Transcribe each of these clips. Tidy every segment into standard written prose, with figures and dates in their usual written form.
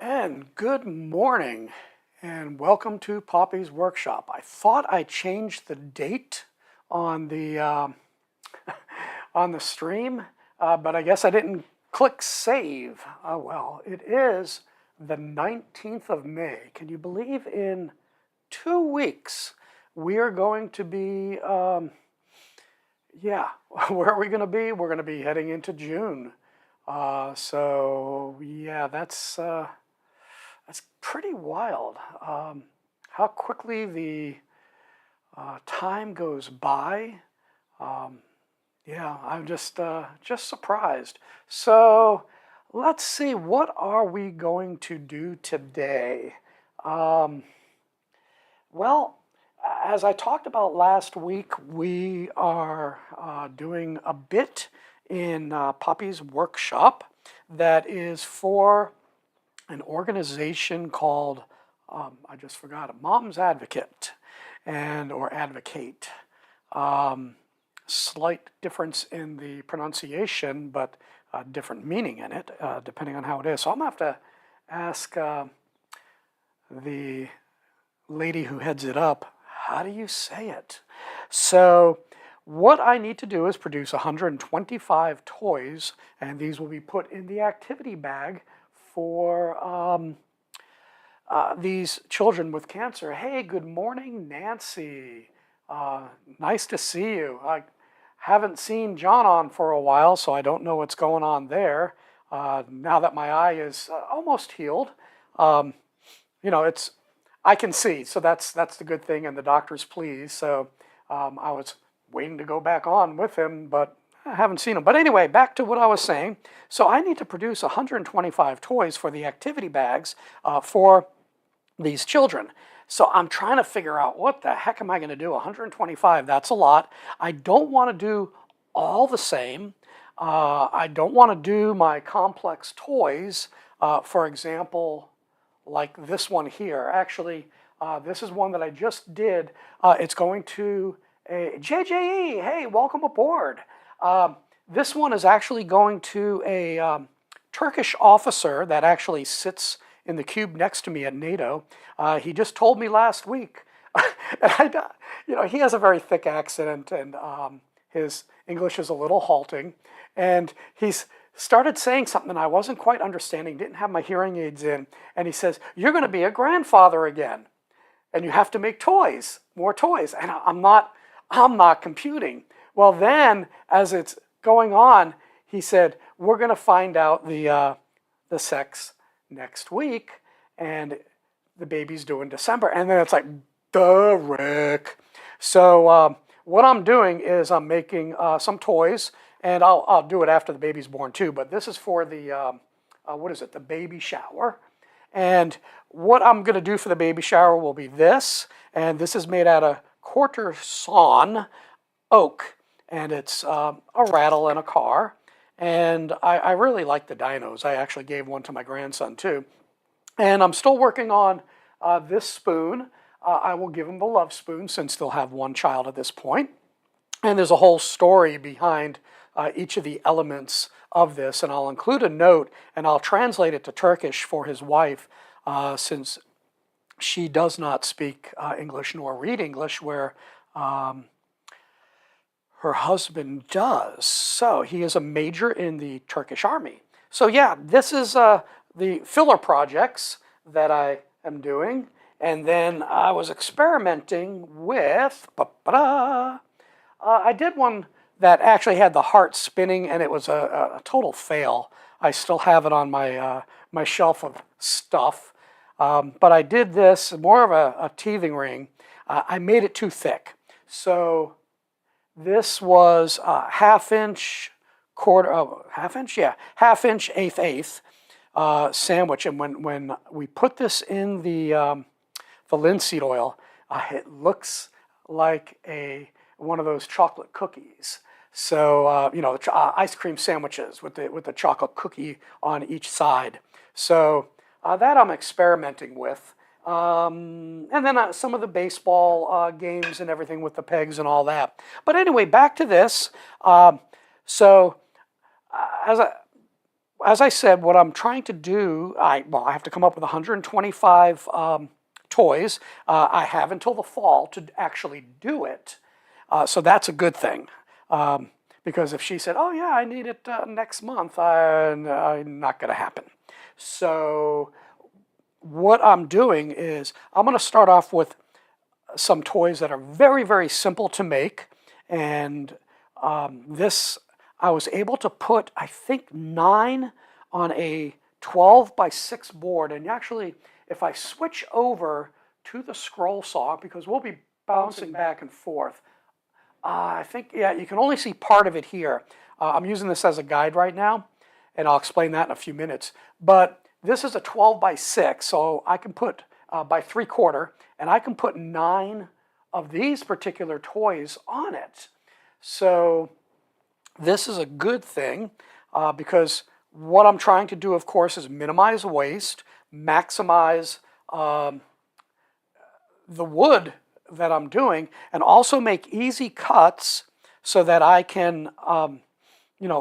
And good morning, and welcome to Poppy's Workshop. I thought I changed the date on the on the stream, but I guess I didn't click save. Oh well, it is the 19th of May. Can you believe in 2 weeks we are going to be, yeah, where are we going to be? We're going to be heading into June. So yeah, that's pretty wild. How quickly the time goes by. Yeah, I'm just surprised. So let's see, what are we going to do today? Well, as I talked about last week, we are doing a bit in Poppy's Workshop that is for an organization called, I just forgot it, Mom's Advocate, or Advocate. Slight difference in the pronunciation, but different meaning in it, depending on how it is. So I'm going to have to ask the lady who heads it up, how do you say it? So what I need to do is produce 125 toys, and these will be put in the activity bag for these children with cancer. Hey, good morning, Nancy. Nice to see you. I haven't seen John on for a while, so I don't know what's going on there. Now that my eye is almost healed, I can see, so that's the good thing, and the doctor's pleased. So I was waiting to go back on with him, but I haven't seen him. But anyway, back to what I was saying. So I need to produce 125 toys for the activity bags for these children. So I'm trying to figure out, what the heck am I going to do? 125, that's a lot. I don't want to do all the same. I don't want to do my complex toys, for example, like this one here. Actually, this is one that I just did. It's going to a JJE. Hey, welcome aboard. This one is actually going to a Turkish officer that actually sits in the cube next to me at NATO. He just told me last week, and he has a very thick accent, and his English is a little halting, and he's started saying something I wasn't quite understanding, didn't have my hearing aids in, and he says, "You're going to be a grandfather again, and you have to make toys, more toys." And I'm not computing. Well, then, as it's going on, he said, "We're going to find out the sex next week, and the baby's due in December." And then it's like, duh, Rick. So what I'm doing is I'm making some toys, and I'll do it after the baby's born too, but this is for the, the baby shower. And what I'm going to do for the baby shower will be this, and this is made out of quarter sawn oak, and it's a rattle in a car. And I really like the dinos. I actually gave one to my grandson too. And I'm still working on this spoon. I will give him the love spoon since they'll have one child at this point. And there's a whole story behind each of the elements of this, and I'll include a note, and I'll translate it to Turkish for his wife, since she does not speak English nor read English, where her husband does. So he is a major in the Turkish army. So yeah, this is the filler projects that I am doing. And then I was experimenting with, I did one that actually had the heart spinning, and it was a total fail. I still have it on my my shelf of stuff. But I did this, more of a teething ring. I made it too thick. So this was a half-inch, eighth sandwich. And when we put this in the linseed oil, it looks like one of those chocolate cookies. So ice cream sandwiches with the chocolate cookie on each side. So that I'm experimenting with. And then some of the baseball games and everything with the pegs and all that. But anyway, back to this. As as I said, what I'm trying to do, I have to come up with 125 toys. I have until the fall to actually do it. So that's a good thing. Because if she said, oh yeah, I need it next month, not going to happen. So what I'm doing is I'm going to start off with some toys that are very, very simple to make. And this, I was able to put, I think, 9 on a 12 by 6 board. And actually, if I switch over to the scroll saw, because we'll be bouncing back and forth, I think, yeah, you can only see part of it here. I'm using this as a guide right now, and I'll explain that in a few minutes. But this is a 12 by 6, so I can put by 3/4, and I can put 9 of these particular toys on it. So this is a good thing because what I'm trying to do, of course, is minimize waste, maximize the wood that I'm doing, and also make easy cuts so that I can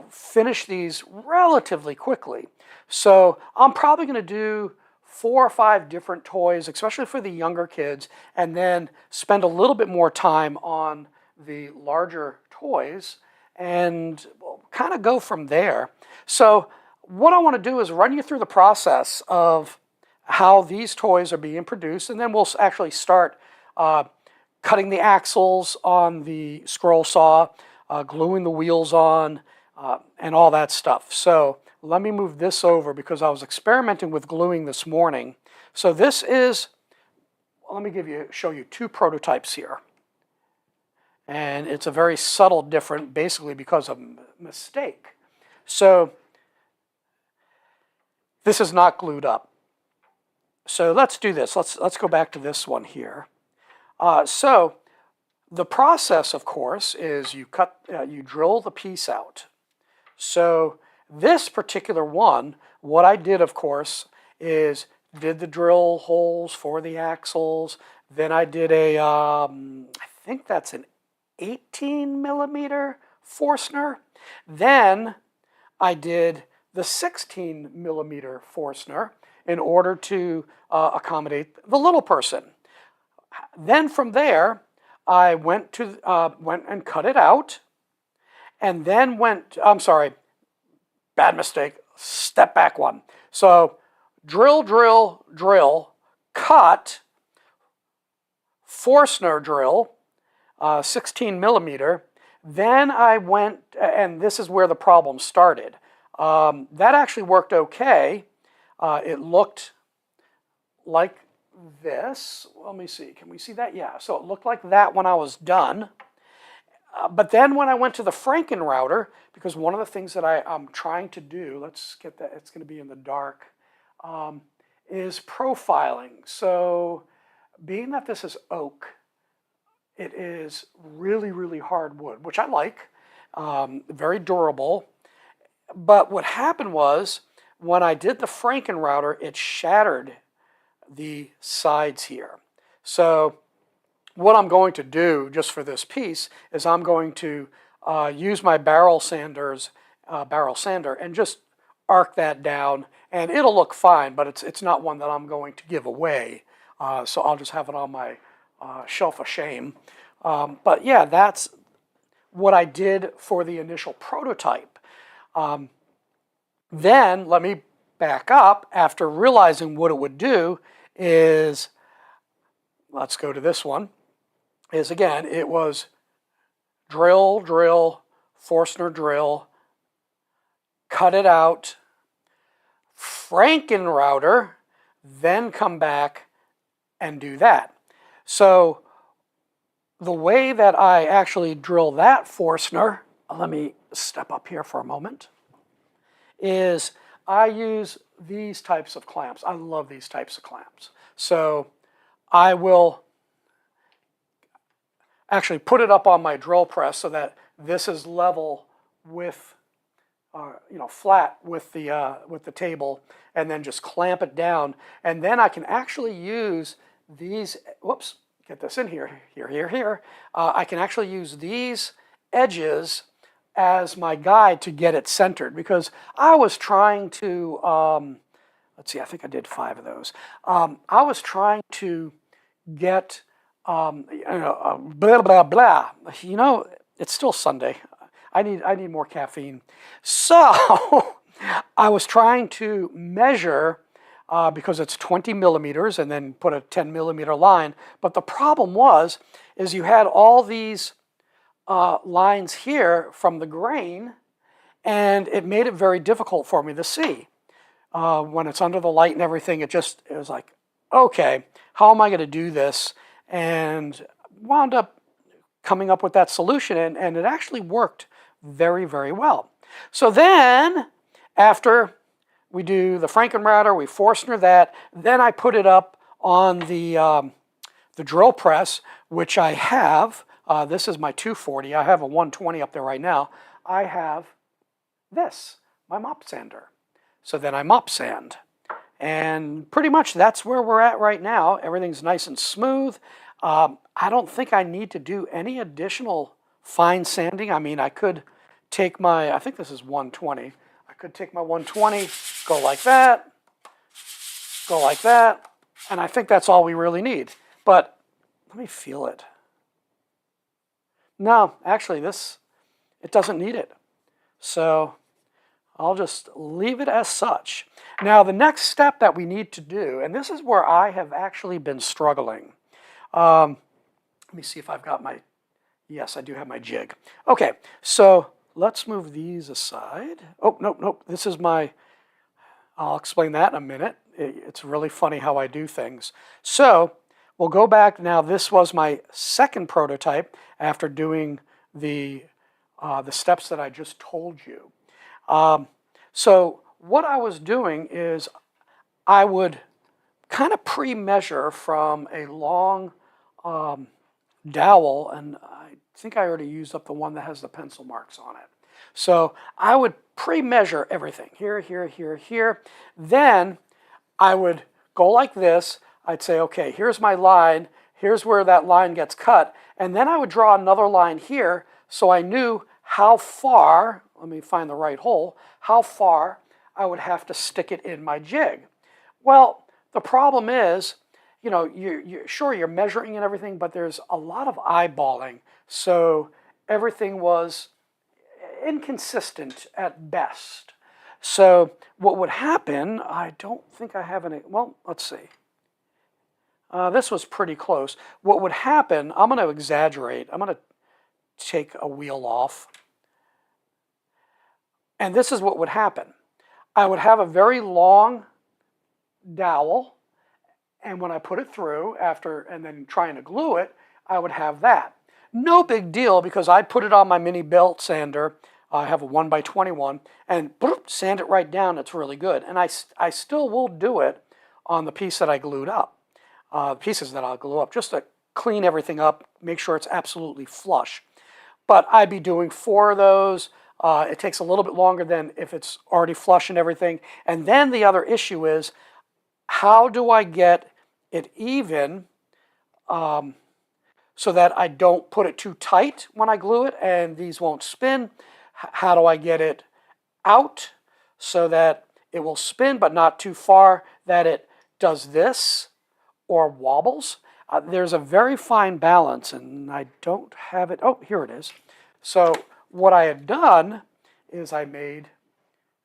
finish these relatively quickly. So I'm probably going to do 4 or 5 different toys, especially for the younger kids, and then spend a little bit more time on the larger toys and kind of go from there. So what I want to do is run you through the process of how these toys are being produced, and then we'll actually start cutting the axles on the scroll saw, gluing the wheels on, and all that stuff. So let me move this over because I was experimenting with gluing this morning. So this is, let me show you 2 prototypes here. And it's a very subtle difference, basically because of mistake. So this is not glued up. So let's do this. Let's go back to this one here. So the process, of course, is you drill the piece out. So this particular one, what I did, of course, is did the drill holes for the axles. Then I did I think that's an 18 millimeter Forstner. Then I did the 16 millimeter Forstner in order to accommodate the little person. Then from there, I went and cut it out, and then I'm sorry, bad mistake, step back one. So drill, drill, drill, cut, Forstner drill, 16 millimeter. Then I went, and this is where the problem started. That actually worked okay. It looked like this. Let me see. Can we see that? Yeah. So it looked like that when I was done. But then when I went to the Franken router, because one of the things that I'm trying to do, let's get that, it's going to be in the dark, is profiling. So being that this is oak, it is really, really hard wood, which I like, very durable. But what happened was, when I did the Franken router, it shattered the sides here. So what I'm going to do just for this piece is I'm going to use my barrel sander and just arc that down, and it'll look fine, but it's not one that I'm going to give away. So I'll just have it on my shelf of shame. But yeah, that's what I did for the initial prototype. Then let me back up. After realizing what it would do is, let's go to this one, is again, it was drill, drill, Forstner drill, cut it out, Franken router, then come back and do that. So the way that I actually drill that Forstner, let me step up here for a moment, is I use these types of clamps. I love these types of clamps. So I will actually put it up on my drill press so that this is level with, flat with the table, and then just clamp it down. And then I can actually use these, whoops, get this in here. I can actually use these edges as my guide to get it centered, because I was trying to, let's see, I think I did 5 of those. I was trying to get, blah, blah, blah. You know, it's still Sunday. I need more caffeine. So I was trying to measure, because it's 20 millimeters and then put a 10 millimeter line. But the problem is you had all these lines here from the grain, and it made it very difficult for me to see. When it's under the light and everything, it was like, okay, how am I going to do this? And wound up coming up with that solution, and it actually worked very, very well. So then, after we do the Frankenrouter, we Forstner that, then I put it up on the drill press, which I have. This is my 240. I have a 120 up there right now. I have this, my mop sander. So then I mop sand. And pretty much that's where we're at right now. Everything's nice and smooth. I don't think I need to do any additional fine sanding. I mean, I could take I think this is 120. I could take my 120, go like that, and I think that's all we really need. But let me feel it. No, actually it doesn't need it. So I'll just leave it as such. Now the next step that we need to do, and this is where I have actually been struggling. Let me see if I've got yes, I do have my jig. Okay, so let's move these aside. Oh, nope, this is I'll explain that in a minute. It's really funny how I do things. So we'll go back now. This was my second prototype after doing the steps that I just told you. So what I was doing is I would kind of pre-measure from a long dowel, and I think I already used up the one that has the pencil marks on it. So I would pre-measure everything, here, here, here, here. Then I would go like this. I'd say, okay, here's my line. Here's where that line gets cut. And then I would draw another line here so I knew how far, let me find the right hole, how far I would have to stick it in my jig. Well, the problem is, you know, sure, you're measuring and everything, but there's a lot of eyeballing. So everything was inconsistent at best. So what would happen, I don't think I have any, well, let's see. This was pretty close. What would happen, I'm going to exaggerate. I'm going to take a wheel off. And this is what would happen. I would have a very long dowel, and when I put it through and then trying to glue it, I would have that. No big deal, because I put it on my mini belt sander. I have a 1x21, and bloop, sand it right down. It's really good. And I still will do it on the piece that I glued up, pieces that I'll glue up, just to clean everything up, make sure it's absolutely flush. But I'd be doing 4 of those. It takes a little bit longer than if it's already flush and everything. And then the other issue is, how do I get it even so that I don't put it too tight when I glue it and these won't spin? How do I get it out so that it will spin but not too far that it does this or wobbles? There's a very fine balance, and I don't have it. Oh, here it is. So what I had done is I made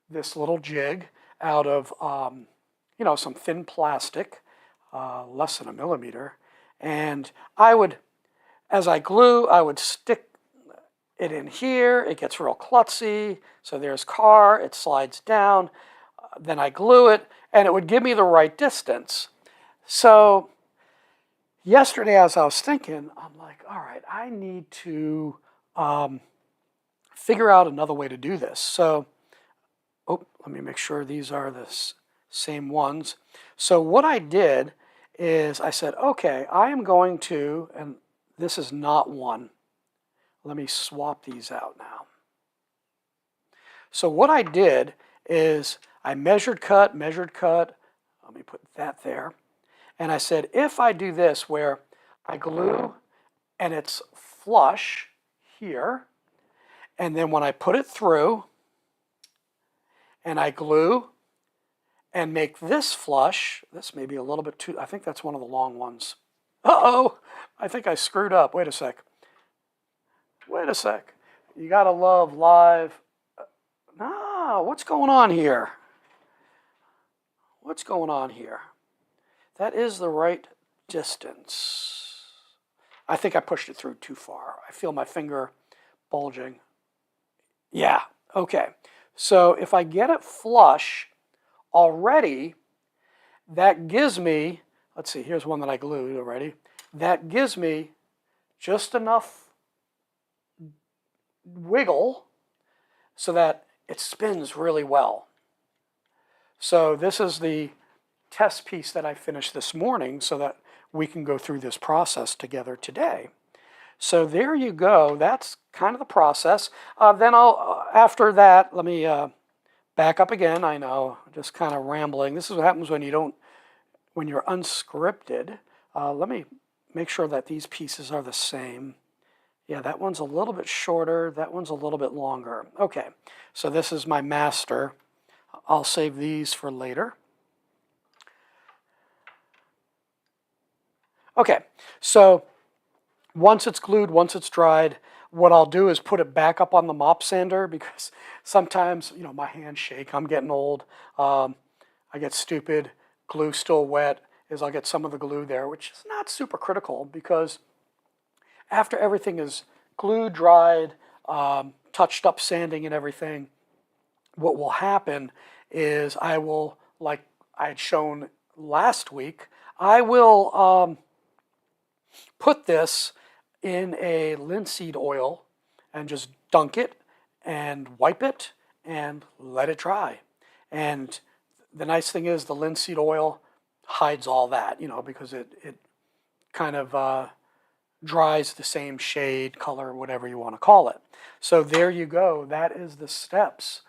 this little jig out of some thin plastic, less than a millimeter, and I would, as I glue, I would stick it in here. It gets real klutzy. So there's car, it slides down. Then I glue it, and it would give me the right distance. So yesterday, as I was thinking, I'm like, all right, I need to figure out another way to do this. So, let me make sure these are the same ones. So what I did is I said, okay, I am going to, and this is not one. Let me swap these out now. So what I did is I measured cut. Let me put that there. And I said, if I do this where I glue and it's flush here, And then when I put it through and I glue and make this flush, this may be a little bit too, I think that's one of the long ones. Uh-oh, I think I screwed up. Wait a sec. Wait a sec. You gotta love live. No, what's going on here? What's going on here? That is the right distance. I think I pushed it through too far. I feel my finger bulging. Yeah, okay. So if I get it flush already, that gives me, let's see, here's one that I glued already. That gives me just enough wiggle so that it spins really well. So this is the test piece that I finished this morning so that we can go through this process together today. So there you go. That's kind of the process. Then after that, let me back up again. I know, just kind of rambling. This is what happens when you're unscripted. Let me make sure that these pieces are the same. Yeah, that one's a little bit shorter. That one's a little bit longer. Okay, so this is my master. I'll save these for later. Okay, so once it's glued, once it's dried, what I'll do is put it back up on the mop sander because sometimes, my hands shake. I'm getting old. I get stupid. Glue still wet. I'll get some of the glue there, which is not super critical because after everything is glued, dried, touched up, sanding and everything, what will happen is I will, like I had shown last week, I will put this in a linseed oil and just dunk it and wipe it and let it dry. And the nice thing is the linseed oil hides all that, because it kind of dries the same shade, color, whatever you want to call it. So there you go. That is the steps.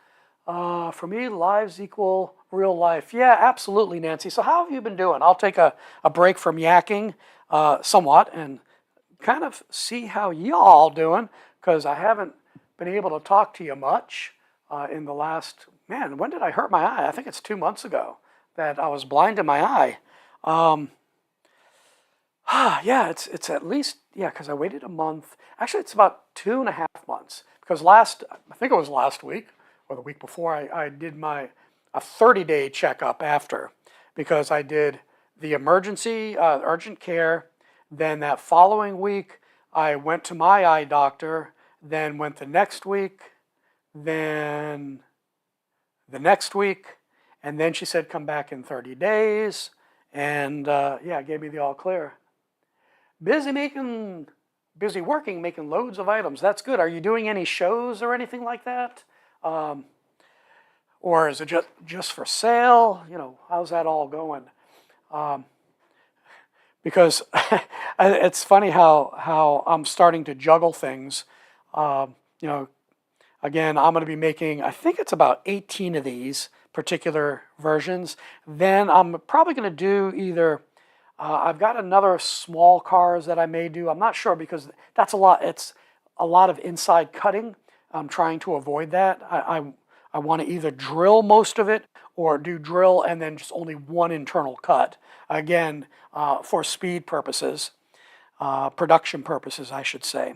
For me, lives equal real life. Yeah, absolutely, Nancy. So how have you been doing? I'll take a break from yakking somewhat and kind of see how y'all doing, because I haven't been able to talk to you much in the last, when did I hurt my eye? I think it's 2 months ago that I was blind in my eye. Yeah, it's at least, because I waited a month. Actually, it's about 2.5 months, because I think it was last week or the week before, I did a 30-day checkup after, because I did the emergency, urgent care. Then that following week, I went to my eye doctor, then went the next week, then the next week, and then she said come back in 30 days, and gave me the all clear. Busy working, making loads of items. That's good. Are you doing any shows or anything like that? Or is it just for sale? How's that all going? Because it's funny how I'm starting to juggle things. Again, I'm going to be making, I think it's about 18 of these particular versions. Then I'm probably going to do either, I've got another small cars that I may do. I'm not sure because that's a lot. It's a lot of inside cutting. I'm trying to avoid that. I want to either drill most of it or do drill and then just only one internal cut. Again, for speed purposes, production purposes, I should say.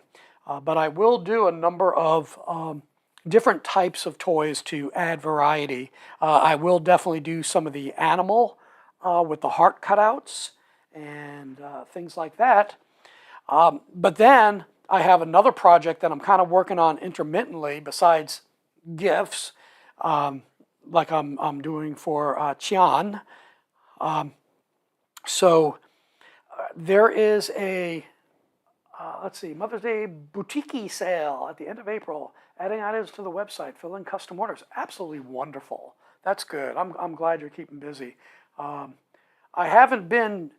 But I will do a number of different types of toys to add variety. I will definitely do some of the animal with the heart cutouts and things like that. But then I have another project that I'm kind of working on intermittently besides gifts, like I'm doing for Qian. So there is a, Mother's Day boutique sale at the end of April, adding items to the website, filling custom orders. Absolutely wonderful. That's good. I'm glad you're keeping busy. I haven't been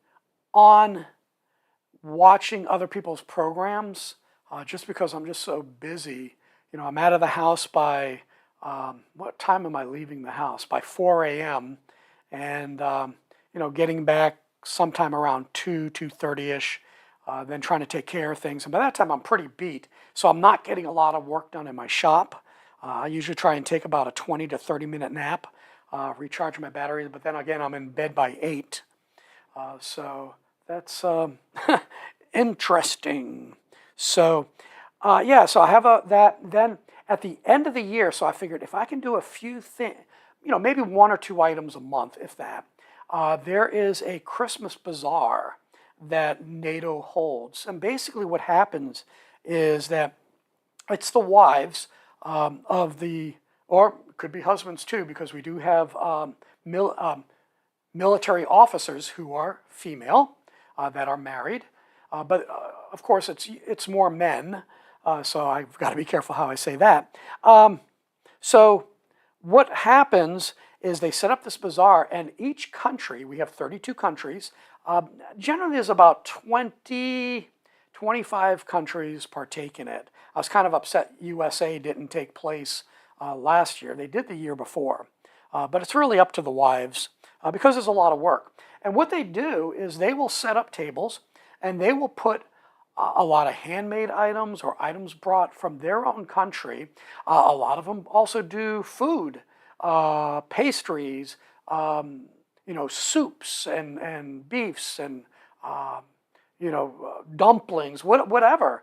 on watching other people's programs just because I'm just so busy. I'm out of the house by, what time am I leaving the house? By 4 a.m. And, getting back sometime around 2:30-ish. than trying to take care of things. And by that time, I'm pretty beat. So I'm not getting a lot of work done in my shop. I usually try and take about a 20 to 30-minute nap, recharge my batteries. But then again, I'm in bed by 8. So that's interesting. So yeah, so I have that. Then at the end of the year, so I figured if I can do a few things, maybe 1 or 2 items a month, if that. There is a Christmas bazaar that NATO holds. And basically what happens is that it's the wives of the, or it could be husbands too, because we do have military officers who are female that are married. But of course, it's more men, so I've got to be careful how I say that. So what happens is they set up this bazaar, and each country, we have 32 countries, generally there's about 20, 25 countries partake in it. I was kind of upset USA didn't take place last year. They did the year before. But it's really up to the wives because there's a lot of work. And what they do is they will set up tables, and they will put a lot of handmade items or items brought from their own country. A lot of them also do food, pastries, soups and beefs and dumplings, whatever.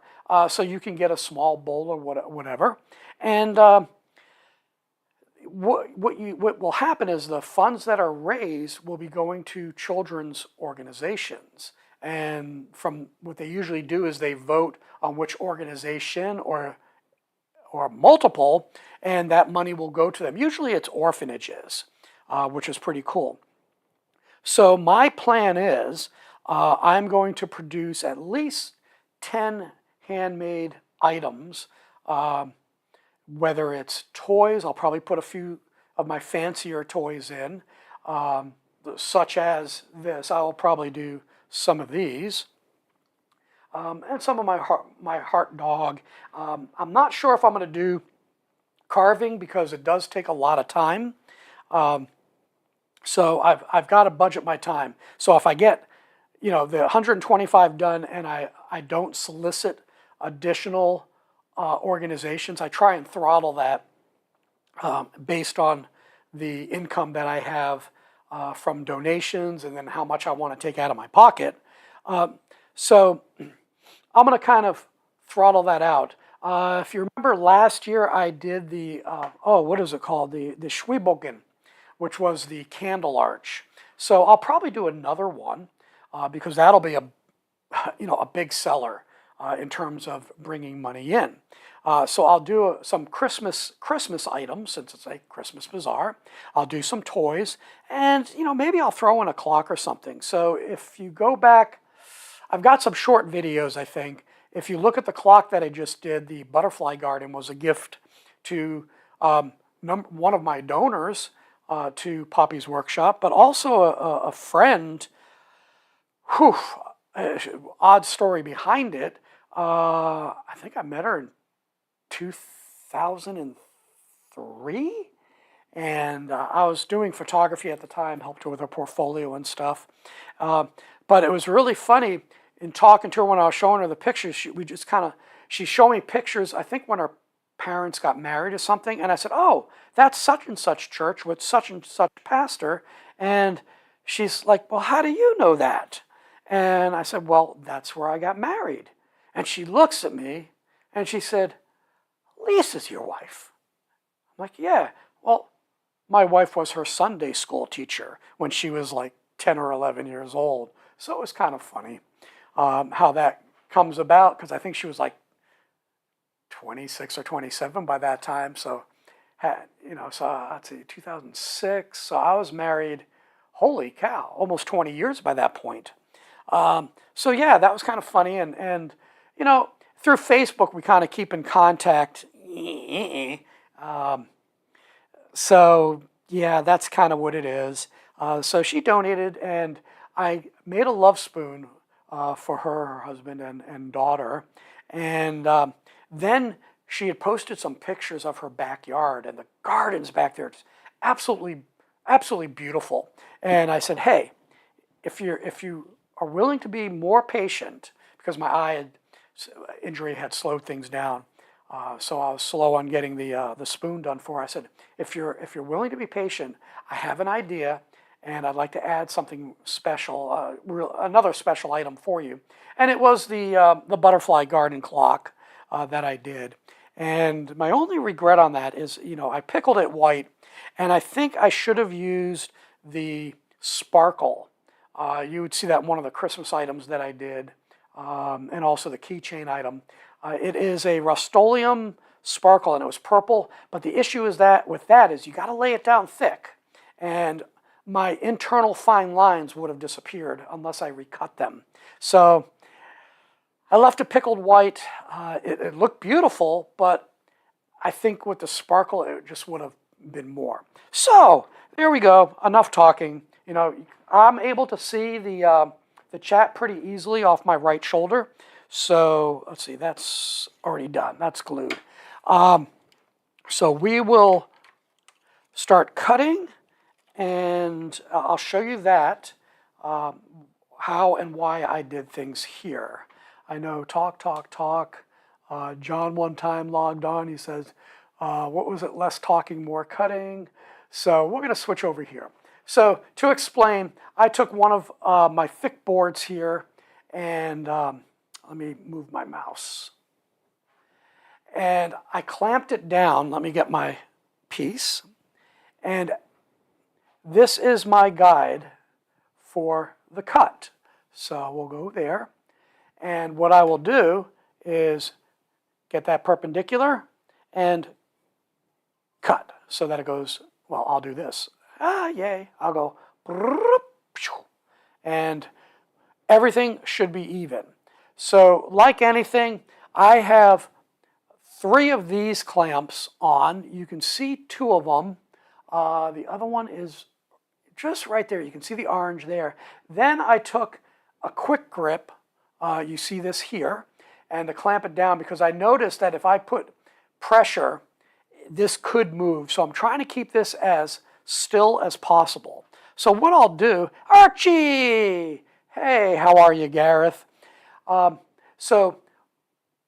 So you can get a small bowl or whatever. And what will happen is the funds that are raised will be going to children's organizations. And from what they usually do is they vote on which organization or multiple, and that money will go to them. Usually it's orphanages, which is pretty cool. So my plan is I'm going to produce at least 10 handmade items, whether it's toys. I'll probably put a few of my fancier toys in, such as this. I will probably do some of these, and some of my heart dog. I'm not sure if I'm going to do carving because it does take a lot of time. So I've got to budget my time. So if I get the 125 done and I don't solicit additional organizations, I try and throttle that based on the income that I have from donations and then how much I want to take out of my pocket. So I'm going to kind of throttle that out. If you remember last year, I did the, what is it called? The Schwiebogen, which was the candle arch. So I'll probably do another one because that'll be a big seller in terms of bringing money in. So I'll do some Christmas items since it's a Christmas bazaar. I'll do some toys, and maybe I'll throw in a clock or something. So if you go back, I've got some short videos, I think. If you look at the clock that I just did, the butterfly garden was a gift to one of my donors to Poppy's Workshop, but also a friend. Odd story behind it. I think I met her in 2003, and I was doing photography at the time, helped her with her portfolio and stuff. But it was really funny in talking to her when I was showing her the pictures. She showed me pictures, I think when her parents got married or something, and I said, oh, that's such and such church with such and such pastor. And she's like, well, how do you know that? And I said, well, that's where I got married. And she looks at me and she said, Lisa's your wife. I'm like, yeah. Well, my wife was her Sunday school teacher when she was like 10 or 11 years old. So it was kind of funny how that comes about, because I think she was like 26 or 27 by that time. So, so let's see, 2006. So I was married, holy cow, almost 20 years by that point. So yeah, that was kind of funny. And through Facebook, we kind of keep in contact. So yeah, that's kind of what it is. So she donated, and I made a love spoon for her husband and daughter. And then she had posted some pictures of her backyard, and the gardens back there, it's absolutely beautiful. And I said, hey, if you are willing to be more patient, because my injury had slowed things down. So I was slow on getting the spoon done for her. I said, if you're willing to be patient, I have an idea, and I'd like to add something special, another special item for you. And it was the butterfly garden clock that I did. And my only regret on that is, I pickled it white, and I think I should have used the sparkle. You would see that in one of the Christmas items that I did, and also the keychain item. It is a Rust-Oleum sparkle, and it was purple. But the issue is that with that is you got to lay it down thick, and my internal fine lines would have disappeared unless I recut them. So I left it pickled white. It looked beautiful, but I think with the sparkle, it just would have been more. So there we go. Enough talking. I'm able to see the chat pretty easily off my right shoulder. So let's see, that's already done. That's glued. So we will start cutting, and I'll show you that, how and why I did things here. I know talk. John one time logged on. He says, what was it? Less talking, more cutting. So we're going to switch over here. So to explain, I took one of my thick boards here, and let me move my mouse. And I clamped it down. Let me get my piece. And this is my guide for the cut. So we'll go there. And what I will do is get that perpendicular and cut so that it goes, well, I'll do this. Yay. I'll go, and everything should be even. So like anything, I have 3 of these clamps on. You can see 2 of them. The other one is just right there. You can see the orange there. Then I took a quick grip. You see this here. And to clamp it down, because I noticed that if I put pressure, this could move. So I'm trying to keep this as still as possible. So what I'll do, Archie! Hey, how are you, Gareth? So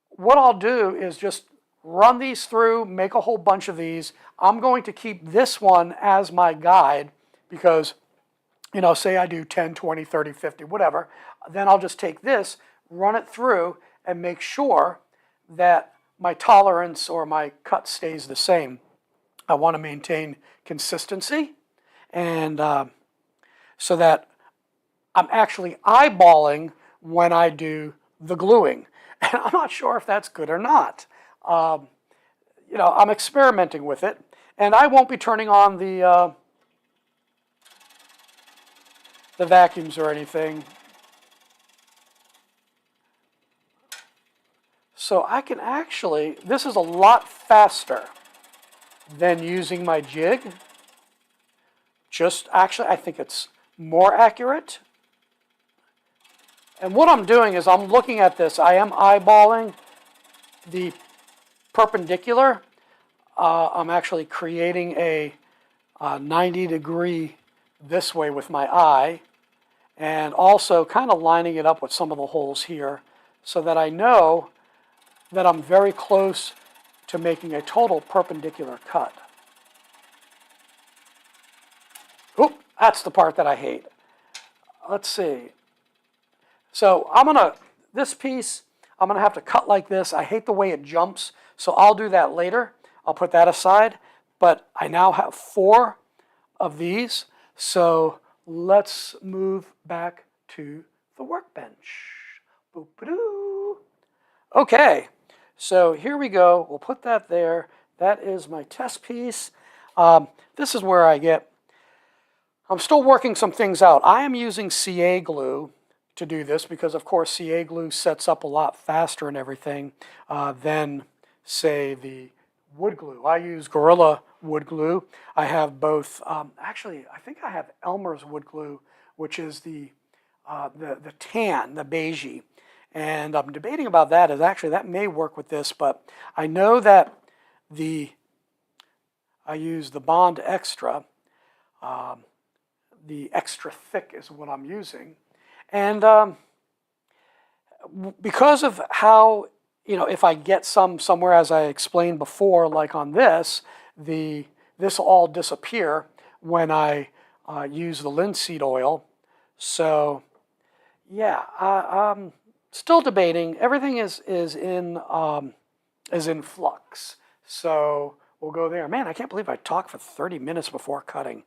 what I'll do is just run these through, make a whole bunch of these. I'm going to keep this one as my guide because, say I do 10, 20, 30, 50, whatever. Then I'll just take this, run it through, and make sure that my tolerance or my cut stays the same. I want to maintain consistency, and so that I'm actually eyeballing when I do the gluing. And I'm not sure if that's good or not. I'm experimenting with it, and I won't be turning on the vacuums or anything. So I can actually, this is a lot faster than using my jig. Actually, I think it's more accurate. And what I'm doing is I'm looking at this. I am eyeballing the perpendicular. I'm actually creating a 90-degree this way with my eye, and also kind of lining it up with some of the holes here so that I know that I'm very close to making a total perpendicular cut. Oop, that's the part that I hate. Let's see. So this piece, I'm going to have to cut like this. I hate the way it jumps, so I'll do that later. I'll put that aside. But I now have 4 of these, so let's move back to the workbench. Boop-a-doo. Okay, so here we go. We'll put that there. That is my test piece. This is where I'm still working some things out. I am using CA glue to do this because, of course, CA glue sets up a lot faster and everything than, say, the wood glue. I use Gorilla wood glue. I have both. Actually, I think I have Elmer's wood glue, which is the tan, the beigey. And I'm debating about that. That may work with this, but I know that I use the Bond Extra. The extra thick is what I'm using. And because of how, if I get somewhere, as I explained before, like on this, this will all disappear when I use the linseed oil. So yeah, I'm still debating. Everything is in flux. So we'll go there. Man, I can't believe I talked for 30 minutes before cutting.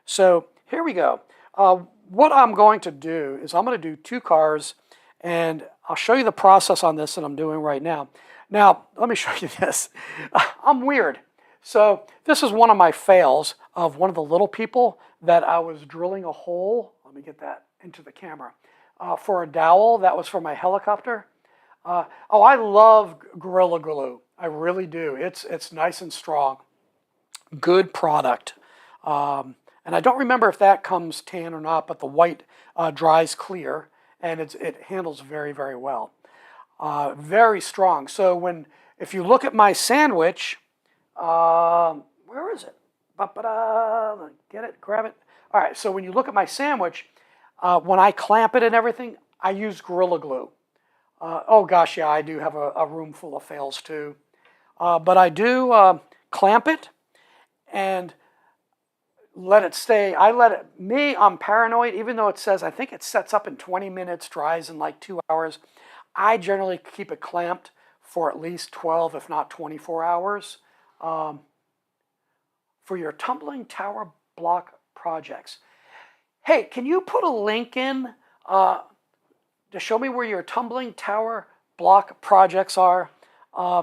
So here we go. What I'm going to do is I'm going to do 2 cars, and I'll show you the process on this that I'm doing right now. Now, let me show you this. I'm weird. So this is one of my fails of one of the little people that I was drilling a hole. Let me get that into the camera. For a dowel. That was for my helicopter. Oh, I love Gorilla Glue. I really do. It's nice and strong. Good product. And I don't remember if that comes tan or not, but the white dries clear, and it handles very, very well. Very strong. So if you look at my sandwich, where is it? Get it, grab it. All right, so when you look at my sandwich, when I clamp it and everything, I use Gorilla Glue. Oh gosh, yeah, I do have a room full of fails too. But I do clamp it and let it stay. I'm paranoid, even though it says, I think it sets up in 20 minutes, dries in like 2 hours. I generally keep it clamped for at least 12, if not 24 hours. For your tumbling tower block projects. Hey, can you put a link in to show me where your tumbling tower block projects are?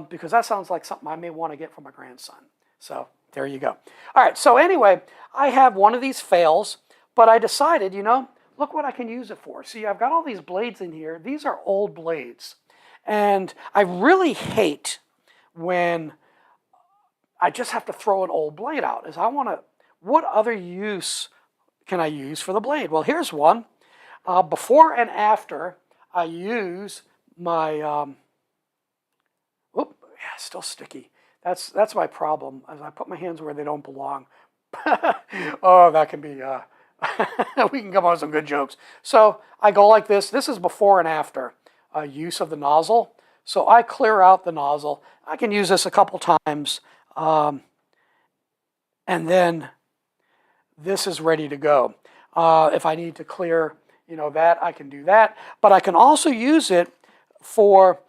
Because that sounds like something I may want to get for my grandson. So there you go. All right, so anyway, I have one of these fails, but I decided, look what I can use it for. See, I've got all these blades in here. These are old blades. And I really hate when I just have to throw an old blade out. What other use can I use for the blade? Well, here's one. Before and after, I use my, still sticky. That's my problem, as I put my hands where they don't belong. Oh, that can be, we can come up with some good jokes. So I go like this. This is before and after use of the nozzle. So I clear out the nozzle. I can use this a couple times. And then this is ready to go. If I need to clear, that, I can do that. But I can also use it for,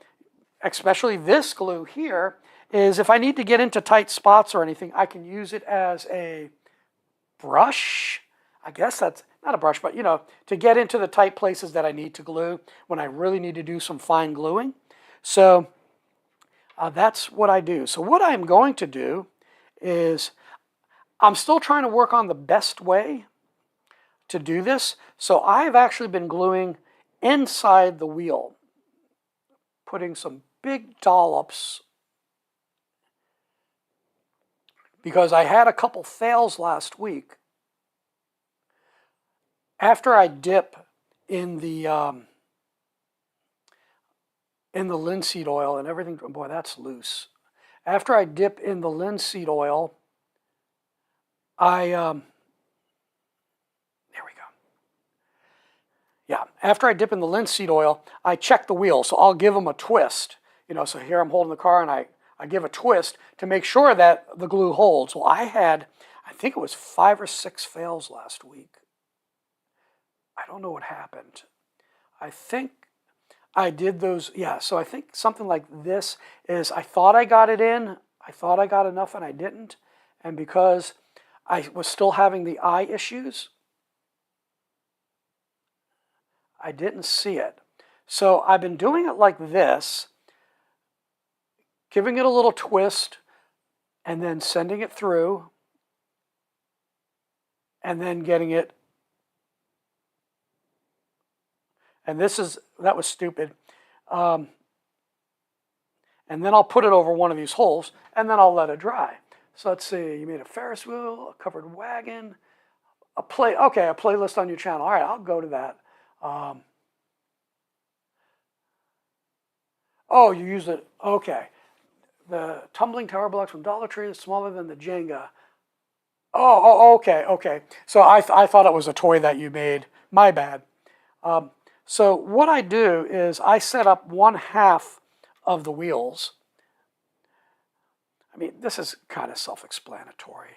especially this glue here, is if I need to get into tight spots or anything, I can use it as a brush. I guess that's not a brush, but to get into the tight places that I need to glue when I really need to do some fine gluing. So that's what I do. So what I'm going to do is I'm still trying to work on the best way to do this. So I've actually been gluing inside the wheel, putting some big dollops, because I had a couple fails last week. After I dip in the linseed oil and everything, boy, that's loose. After I dip in the linseed oil, there we go. Yeah, after I dip in the linseed oil, I check the wheel. So I'll give them a twist. So here I'm holding the car and I give a twist to make sure that the glue holds. Well, I think it was 5 or 6 fails last week. I don't know what happened. I think I did those, yeah, so I think something like this is I thought I got it in, I thought I got enough and I didn't, and because I was still having the eye issues, I didn't see it. So I've been doing it like this, giving it a little twist, and then sending it through, and then getting it. And that was stupid. And then I'll put it over one of these holes, and then I'll let it dry. So let's see, you made a Ferris wheel, a covered wagon, a playlist on your channel. All right, I'll go to that. Oh, you used it, okay. The tumbling tower blocks from Dollar Tree is smaller than the Jenga. Oh, okay. So I thought it was a toy that you made. My bad. So what I do is I set up 1/2 of the wheels. I mean, this is kind of self-explanatory.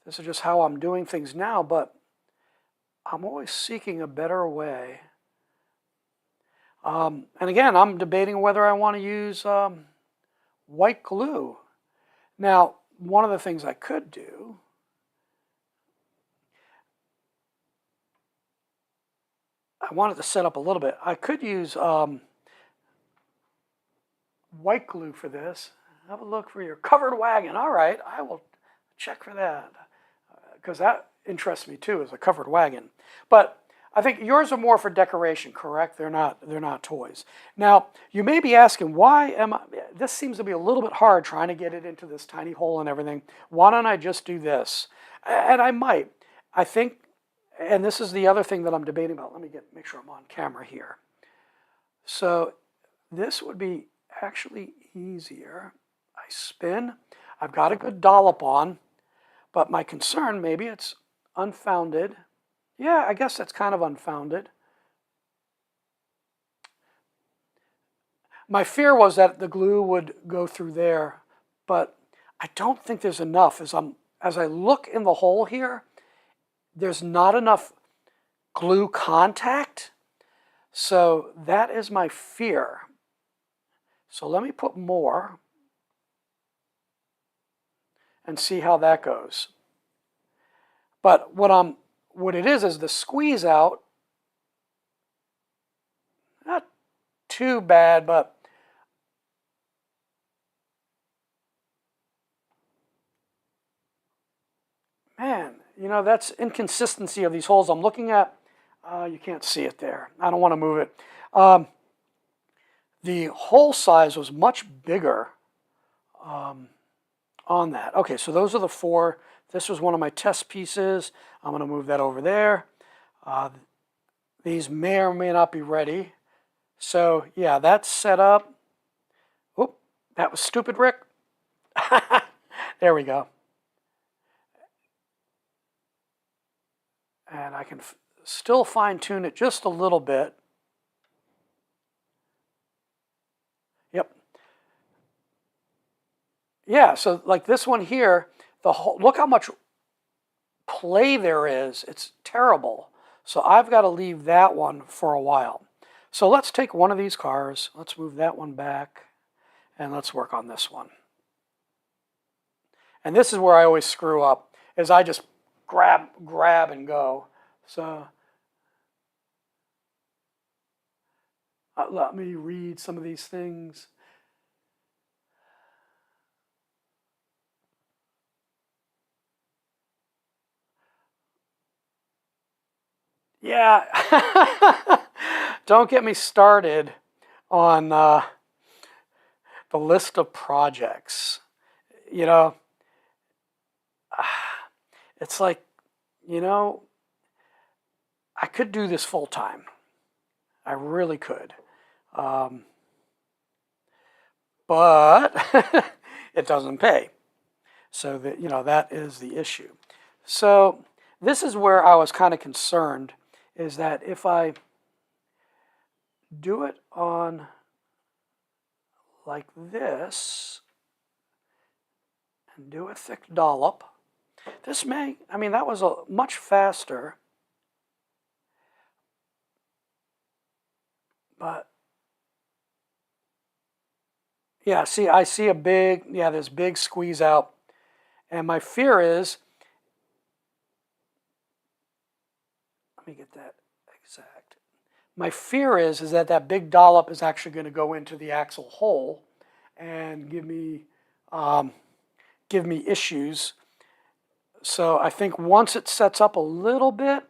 This is just how I'm doing things now, but I'm always seeking a better way. And again, I'm debating whether I want to use white glue. Now, one of the things I could do, I wanted to set up a little bit. I could use white glue for this. Have a look for your covered wagon. All right, I will check for that because that interests me too, as a covered wagon. But I think yours are more for decoration, correct? They're not toys. Now, you may be asking, why am I, this seems to be a little bit hard trying to get it into this tiny hole and everything. Why don't I just do this? And I might. I think, and this is the other thing that I'm debating about. Let me make sure I'm on camera here. So this would be actually easier. I spin. I've got a good dollop on, but my concern, maybe it's unfounded. Yeah, I guess that's kind of unfounded. My fear was that the glue would go through there, but I don't think there's enough. As I look in the hole here, there's not enough glue contact. So that is my fear. So let me put more and see how that goes. But what it is the squeeze out, not too bad, but man, you know, that's inconsistency of these holes I'm looking at. You can't see it there. I don't want to move it. The hole size was much bigger on that. Okay, so those are the 4. This was one of my test pieces. I'm going to move that over there. These may or may not be ready. So yeah, that's set up. Oop, that was stupid, Rick. There we go. And I can still fine tune it just a little bit. Yep. Yeah, so like this one here, look how much play there is. It's terrible. So I've got to leave that one for a while. So let's take one of these cars. Let's move that one back. And let's work on this one. And this is where I always screw up, is I just grab and go. So let me read some of these things. Yeah, don't get me started on the list of projects. You know, it's like, you know, I could do this full time. I really could. But it doesn't pay. So that, you know, that is the issue. So this is where I was kind of concerned, is that if I do it on like this and do a thick dollop, this may, I mean, that was a much faster, but yeah, see, I see a big, yeah, this big squeeze out. And my fear is, let me get that exact. My fear is that that big dollop is actually going to go into the axle hole and give me issues. So I think once it sets up a little bit,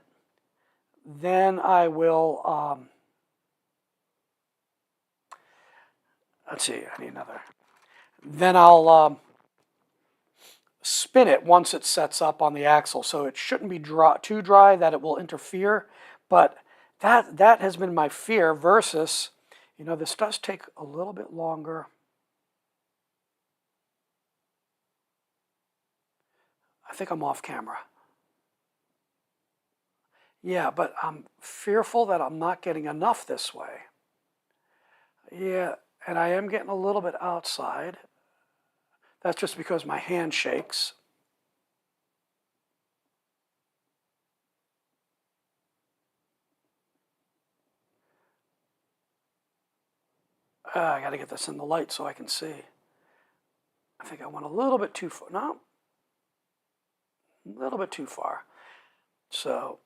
then I will, let's see, I need another. Then I'll spin it once it sets up on the axle. So it shouldn't be too dry that it will interfere. But that has been my fear versus, you know, this does take a little bit longer. I think I'm off camera. Yeah, but I'm fearful that I'm not getting enough this way. Yeah, and I am getting a little bit outside. That's just because my hand shakes. I got to get this in the light so I can see. I think I went a little bit too far. No, a little bit too far. So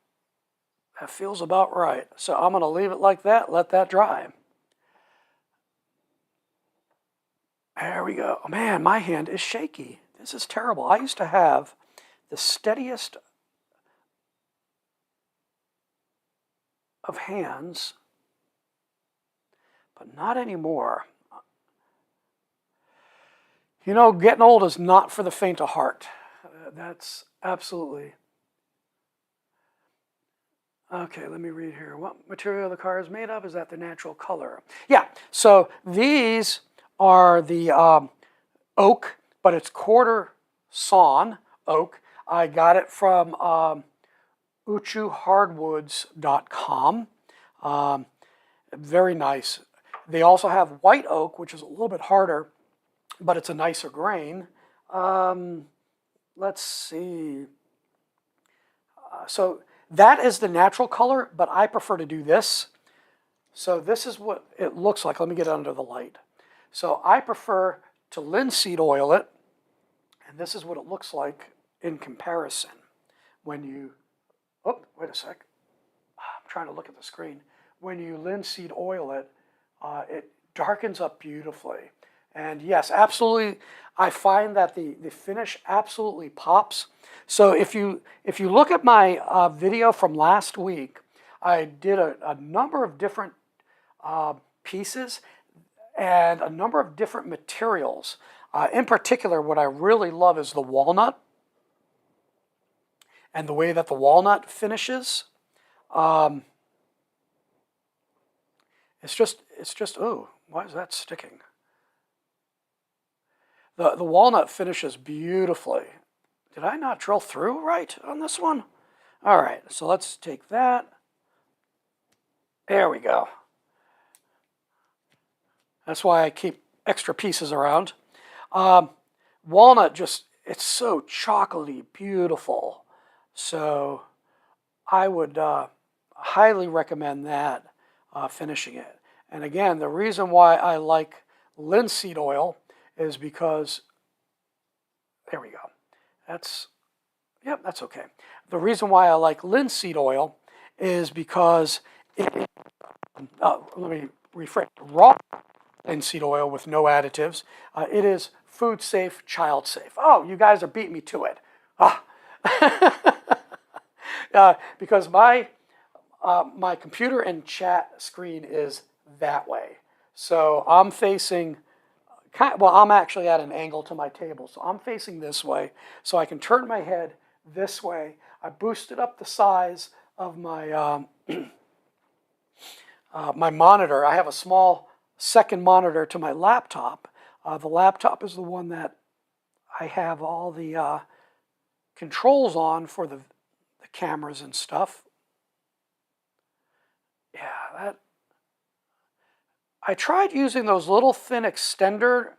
that feels about right. So I'm going to leave it like that, let that dry. There we go. Man, my hand is shaky. This is terrible. I used to have the steadiest of hands, but not anymore. You know, getting old is not for the faint of heart. That's absolutely. Okay, let me read here. What material the car is made of? Is that the natural color? Yeah, so these are the oak, but it's quarter sawn oak. I got it from uchuhardwoods.com. Very nice. They also have white oak, which is a little bit harder, but it's a nicer grain. Let's see. So that is the natural color, but I prefer to do this. So this is what it looks like. Let me get under the light. So I prefer to linseed oil it, and this is what it looks like in comparison. When you, oh, wait a sec. I'm trying to look at the screen. When you linseed oil it, it darkens up beautifully. And yes, absolutely, I find that the finish absolutely pops. So if you look at my video from last week, I did a number of different pieces and a number of different materials. In particular, what I really love is the walnut and the way that the walnut finishes. It's just, oh, why is that sticking? The walnut finishes beautifully. Did I not drill through right on this one? All right, so let's take that. There we go. That's why I keep extra pieces around. Walnut just, it's so chocolatey beautiful. So I would highly recommend that, finishing it. And again, the reason why I like linseed oil is because, there we go. That's, yep, that's okay. The reason why I like linseed oil is because it, let me rephrase, raw linseed oil with no additives. It is food safe, child safe. Oh, you guys are beating me to it. Ah. Because my computer and chat screen is that way. So I'm facing, well, I'm actually at an angle to my table. So I'm facing this way. So I can turn my head this way. I boosted up the size of my, my monitor. I have a small second monitor to my laptop. The laptop is the one that I have all the controls on for the cameras and stuff. Yeah, that. I tried using those little thin extender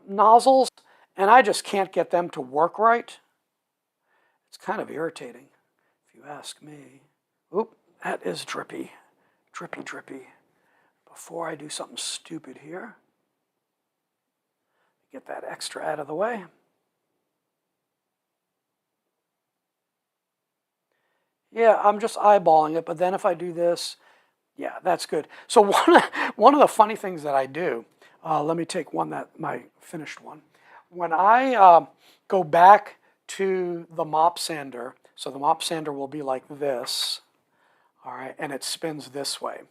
nozzles, and I just can't get them to work right. It's kind of irritating, if you ask me. Oop, that is drippy. Drippy, drippy. Before I do something stupid here, get that extra out of the way. Yeah, I'm just eyeballing it, but then if I do this, yeah, that's good. So one of the funny things that I do, let me take one that my finished one. When I go back to the mop sander, so the mop sander will be like this, all right, and it spins this way.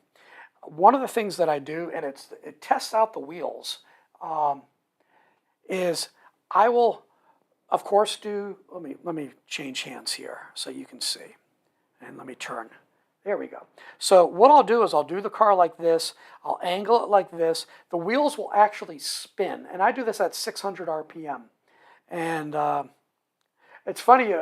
One of the things that I do, and it tests out the wheels, is I will, of course, do. Let me change hands here so you can see, and let me turn. There we go. So what I'll do is I'll do the car like this. I'll angle it like this. The wheels will actually spin, and I do this at 600 RPM. And It's funny,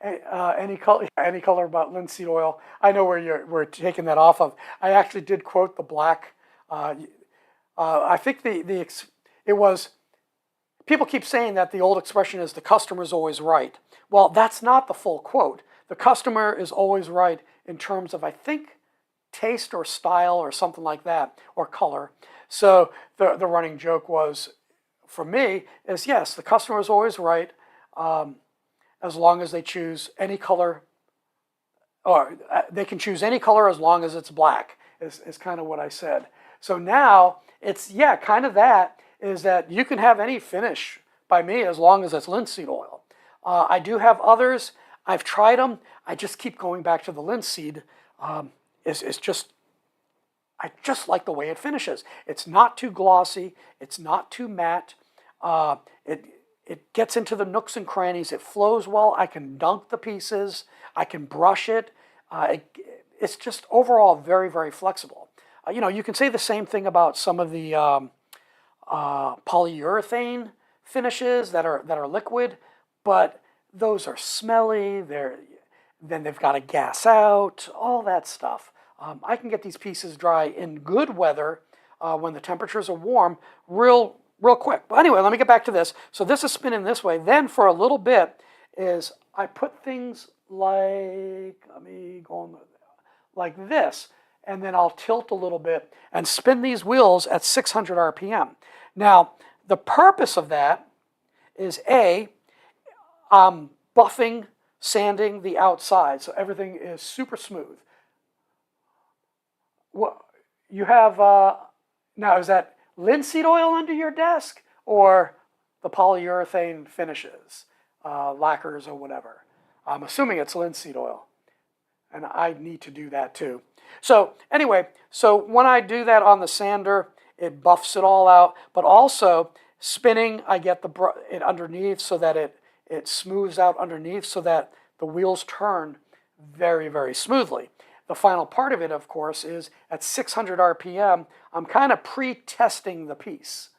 any color about linseed oil. I know where we're taking that off of. I actually did quote the black. I think it was, people keep saying that the old expression is the customer's always right. Well, that's not the full quote. The customer is always right in terms of, I think, taste or style or something like that, or color. So the running joke was, for me, is yes, the customer is always right, as long as they choose any color, or they can choose any color as long as it's black, is kind of what I said. So now it's, yeah, kind of that, is that you can have any finish by me as long as it's linseed oil. I do have others. I've tried them. I just keep going back to the linseed. It's just, I just like the way it finishes. It's not too glossy. It's not too matte. It gets into the nooks and crannies. It flows well. I can dunk the pieces. I can brush it. It's just overall very, very flexible. You can say the same thing about some of the polyurethane finishes that are liquid, but those are smelly. Then they've got to gas out, all that stuff. I can get these pieces dry in good weather when the temperatures are warm real quick. But anyway, let me get back to this. So this is spinning this way. Then for a little bit is I put things like, let me go on like this, and then I'll tilt a little bit and spin these wheels at 600 RPM. Now, the purpose of that is buffing, sanding the outside, so everything is super smooth. What you have now, is that linseed oil under your desk or the polyurethane finishes, lacquers or whatever? I'm assuming it's linseed oil, and I need to do that too. So anyway, so when I do that on the sander, it buffs it all out, but also spinning, I get it underneath so that it smooths out underneath so that the wheels turn very, very smoothly. The final part of it, of course, is at 600 RPM, I'm kind of pre-testing the piece.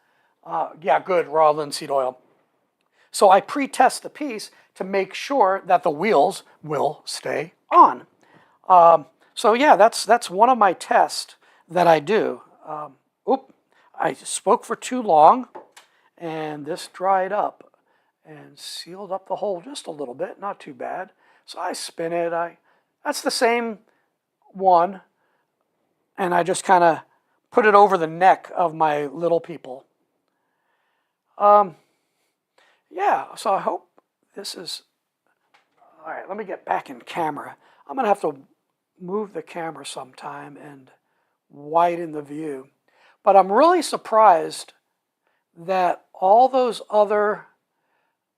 Yeah, good, raw linseed oil. So I pre-test the piece to make sure that the wheels will stay on. So yeah, that's one of my tests that I do. I spoke for too long, and this dried up and sealed up the hole just a little bit, not too bad. So I spin it. That's the same one, and I just kind of put it over the neck of my little people. Yeah, so I hope this is, all right, let me get back in camera. I'm going to have to move the camera sometime and widen the view. But I'm really surprised that all those other,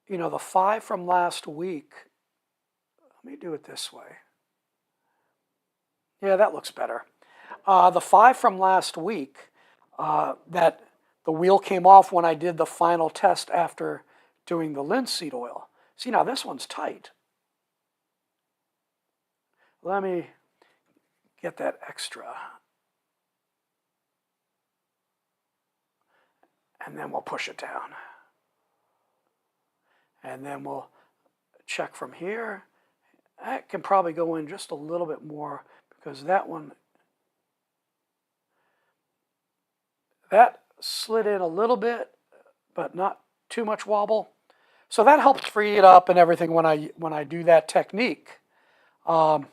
the 5 from last week, let me do it this way. Yeah, that looks better. The 5 from last week, that the wheel came off when I did the final test after doing the linseed oil. See, now this one's tight. Let me get that extra. And then we'll push it down. And then we'll check from here. That can probably go in just a little bit more because that one, that slid in a little bit, but not too much wobble. So that helps free it up and everything when I do that technique. Now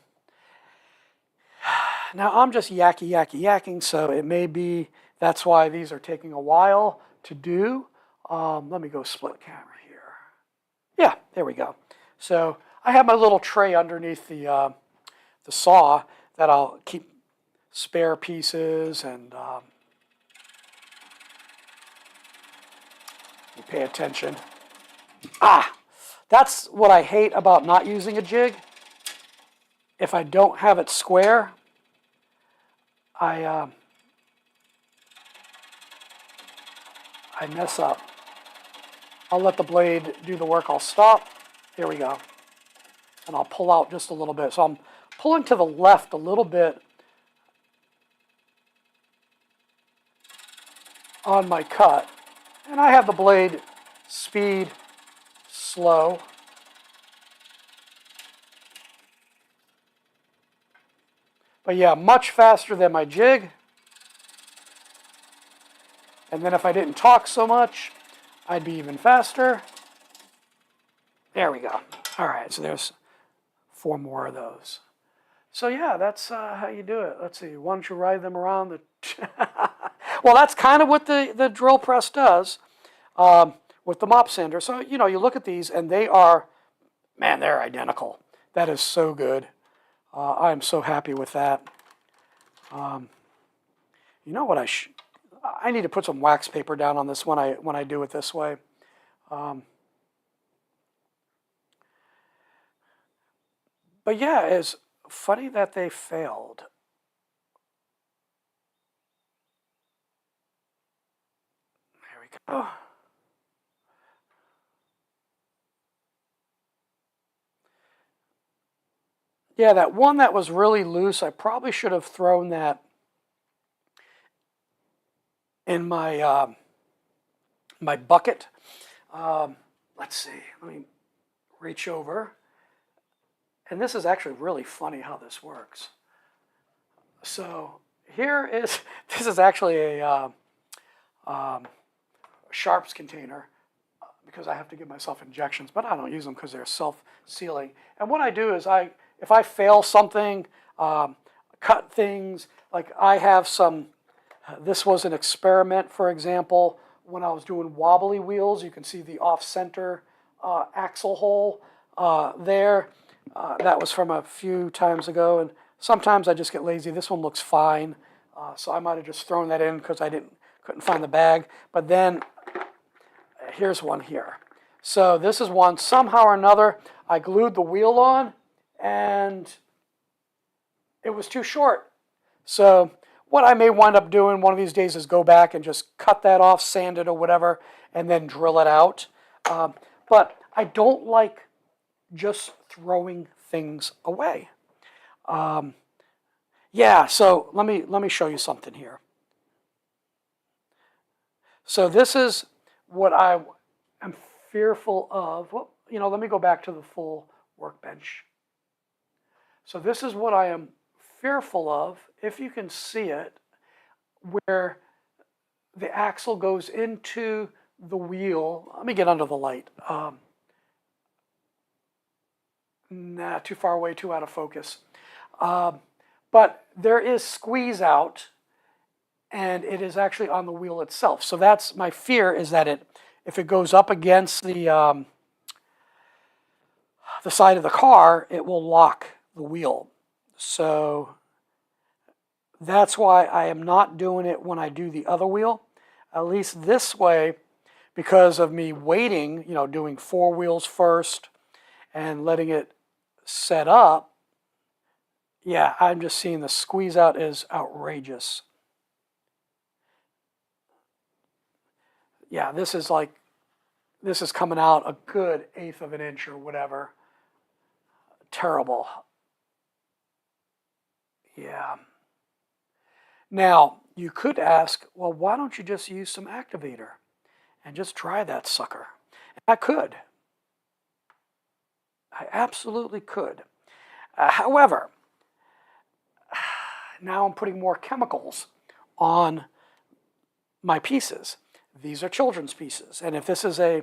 I'm just yakking, so it may be that's why these are taking a while to do. Let me go split camera here. Yeah, there we go. So I have my little tray underneath the saw that I'll keep spare pieces and pay attention. That's what I hate about not using a jig. If I don't have it square, I mess up. I'll let the blade do the work. I'll stop. Here we go. And I'll pull out just a little bit. So I'm pulling to the left a little bit on my cut. And I have the blade speed slow. But yeah, much faster than my jig. And then if I didn't talk so much, I'd be even faster. There we go. All right, so there's 4 more of those. So yeah, that's how you do it. Let's see, why don't you ride them around the... Well, that's kind of what the drill press does with the mop sander. So, you know, you look at these and they are, man, they're identical. That is so good. I'm so happy with that. You know what I need to put some wax paper down on this when I do it this way. But yeah, it's funny that they failed. There we go. Yeah, that one that was really loose, I probably should have thrown that in my my bucket. Let's see, let me reach over. And this is actually really funny how this works. So here is, this is actually a sharps container because I have to give myself injections, but I don't use them because they're self-sealing. And what I do is if I fail something, cut things, like I have some, this was an experiment, for example, when I was doing wobbly wheels. You can see the off-center axle hole there. That was from a few times ago, and sometimes I just get lazy. This one looks fine, so I might have just thrown that in because I couldn't find the bag. But then here's one here. So this is one, somehow or another, I glued the wheel on, and it was too short. So what I may wind up doing one of these days is go back and just cut that off, sand it or whatever, and then drill it out. But I don't like just throwing things away. Yeah, so let me show you something here. So this is what I am fearful of. Well, you know, let me go back to the full workbench. So this is what I am fearful of, if you can see it, where the axle goes into the wheel. Let me get under the light. Nah, too far away, too out of focus. But there is squeeze out, and it is actually on the wheel itself. So that's my fear, is that if it goes up against the side of the car, it will lock the wheel. So that's why I am not doing it when I do the other wheel. At least this way, because of me waiting, you know, doing 4 wheels first and letting it set up. Yeah, I'm just seeing the squeeze out is outrageous. Yeah, this is coming out a good 1/8 of an inch or whatever. Terrible. Yeah. Now, you could ask, well, why don't you just use some activator and just try that sucker? I could. I absolutely could. However, now I'm putting more chemicals on my pieces. These are children's pieces. And if this is a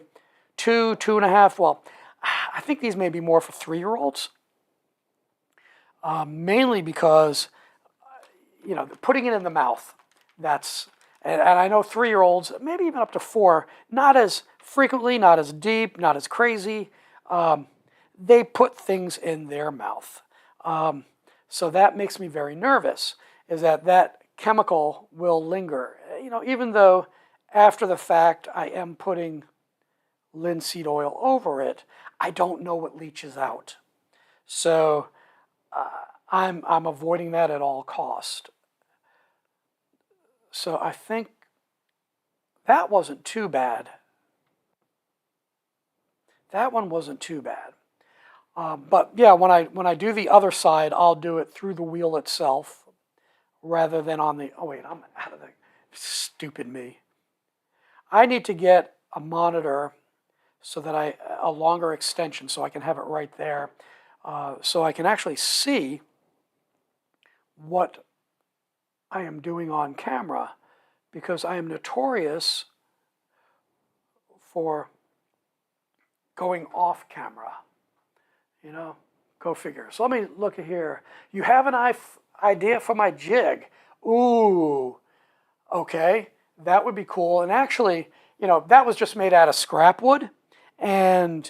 2.5, well, I think these may be more for 3-year-olds. Mainly because, you know, putting it in the mouth, and I know 3-year-olds, maybe even up to 4, not as frequently, not as deep, not as crazy. They put things in their mouth. So that makes me very nervous, is that chemical will linger. You know, even though after the fact I am putting linseed oil over it, I don't know what leaches out. So I'm avoiding that at all cost. So I think that wasn't too bad. That one wasn't too bad. But yeah, when I do the other side, I'll do it through the wheel itself rather than on the, oh wait, I'm out of the, stupid me. I need to get a monitor so that a longer extension so I can have it right there. So I can actually see what I am doing on camera, because I am notorious for going off camera. You know, go figure. So let me look at here. You have an idea for my jig. Ooh, okay, that would be cool. And actually, you know, that was just made out of scrap wood. And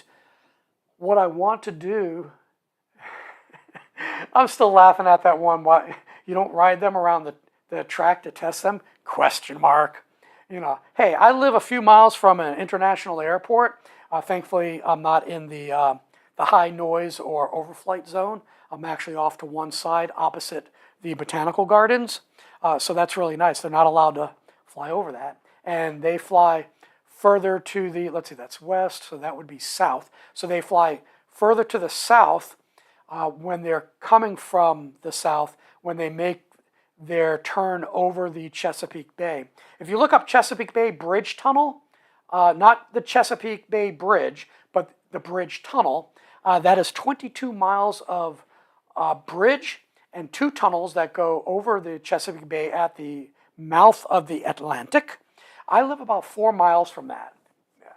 what I want to do, I'm still laughing at that one. Why you don't ride them around the track to test them? Question mark. You know, hey, I live a few miles from an international airport. Thankfully, I'm not in the high noise or overflight zone. I'm actually off to one side opposite the botanical gardens. So that's really nice. They're not allowed to fly over that. And they fly further to the, let's see, that's west, so that would be south. So they fly further to the south when they're coming from the south, when they make their turn over the Chesapeake Bay. If you look up Chesapeake Bay Bridge Tunnel, not the Chesapeake Bay Bridge, but the bridge tunnel, that is 22 miles of bridge and 2 tunnels that go over the Chesapeake Bay at the mouth of the Atlantic. I live about 4 miles from that.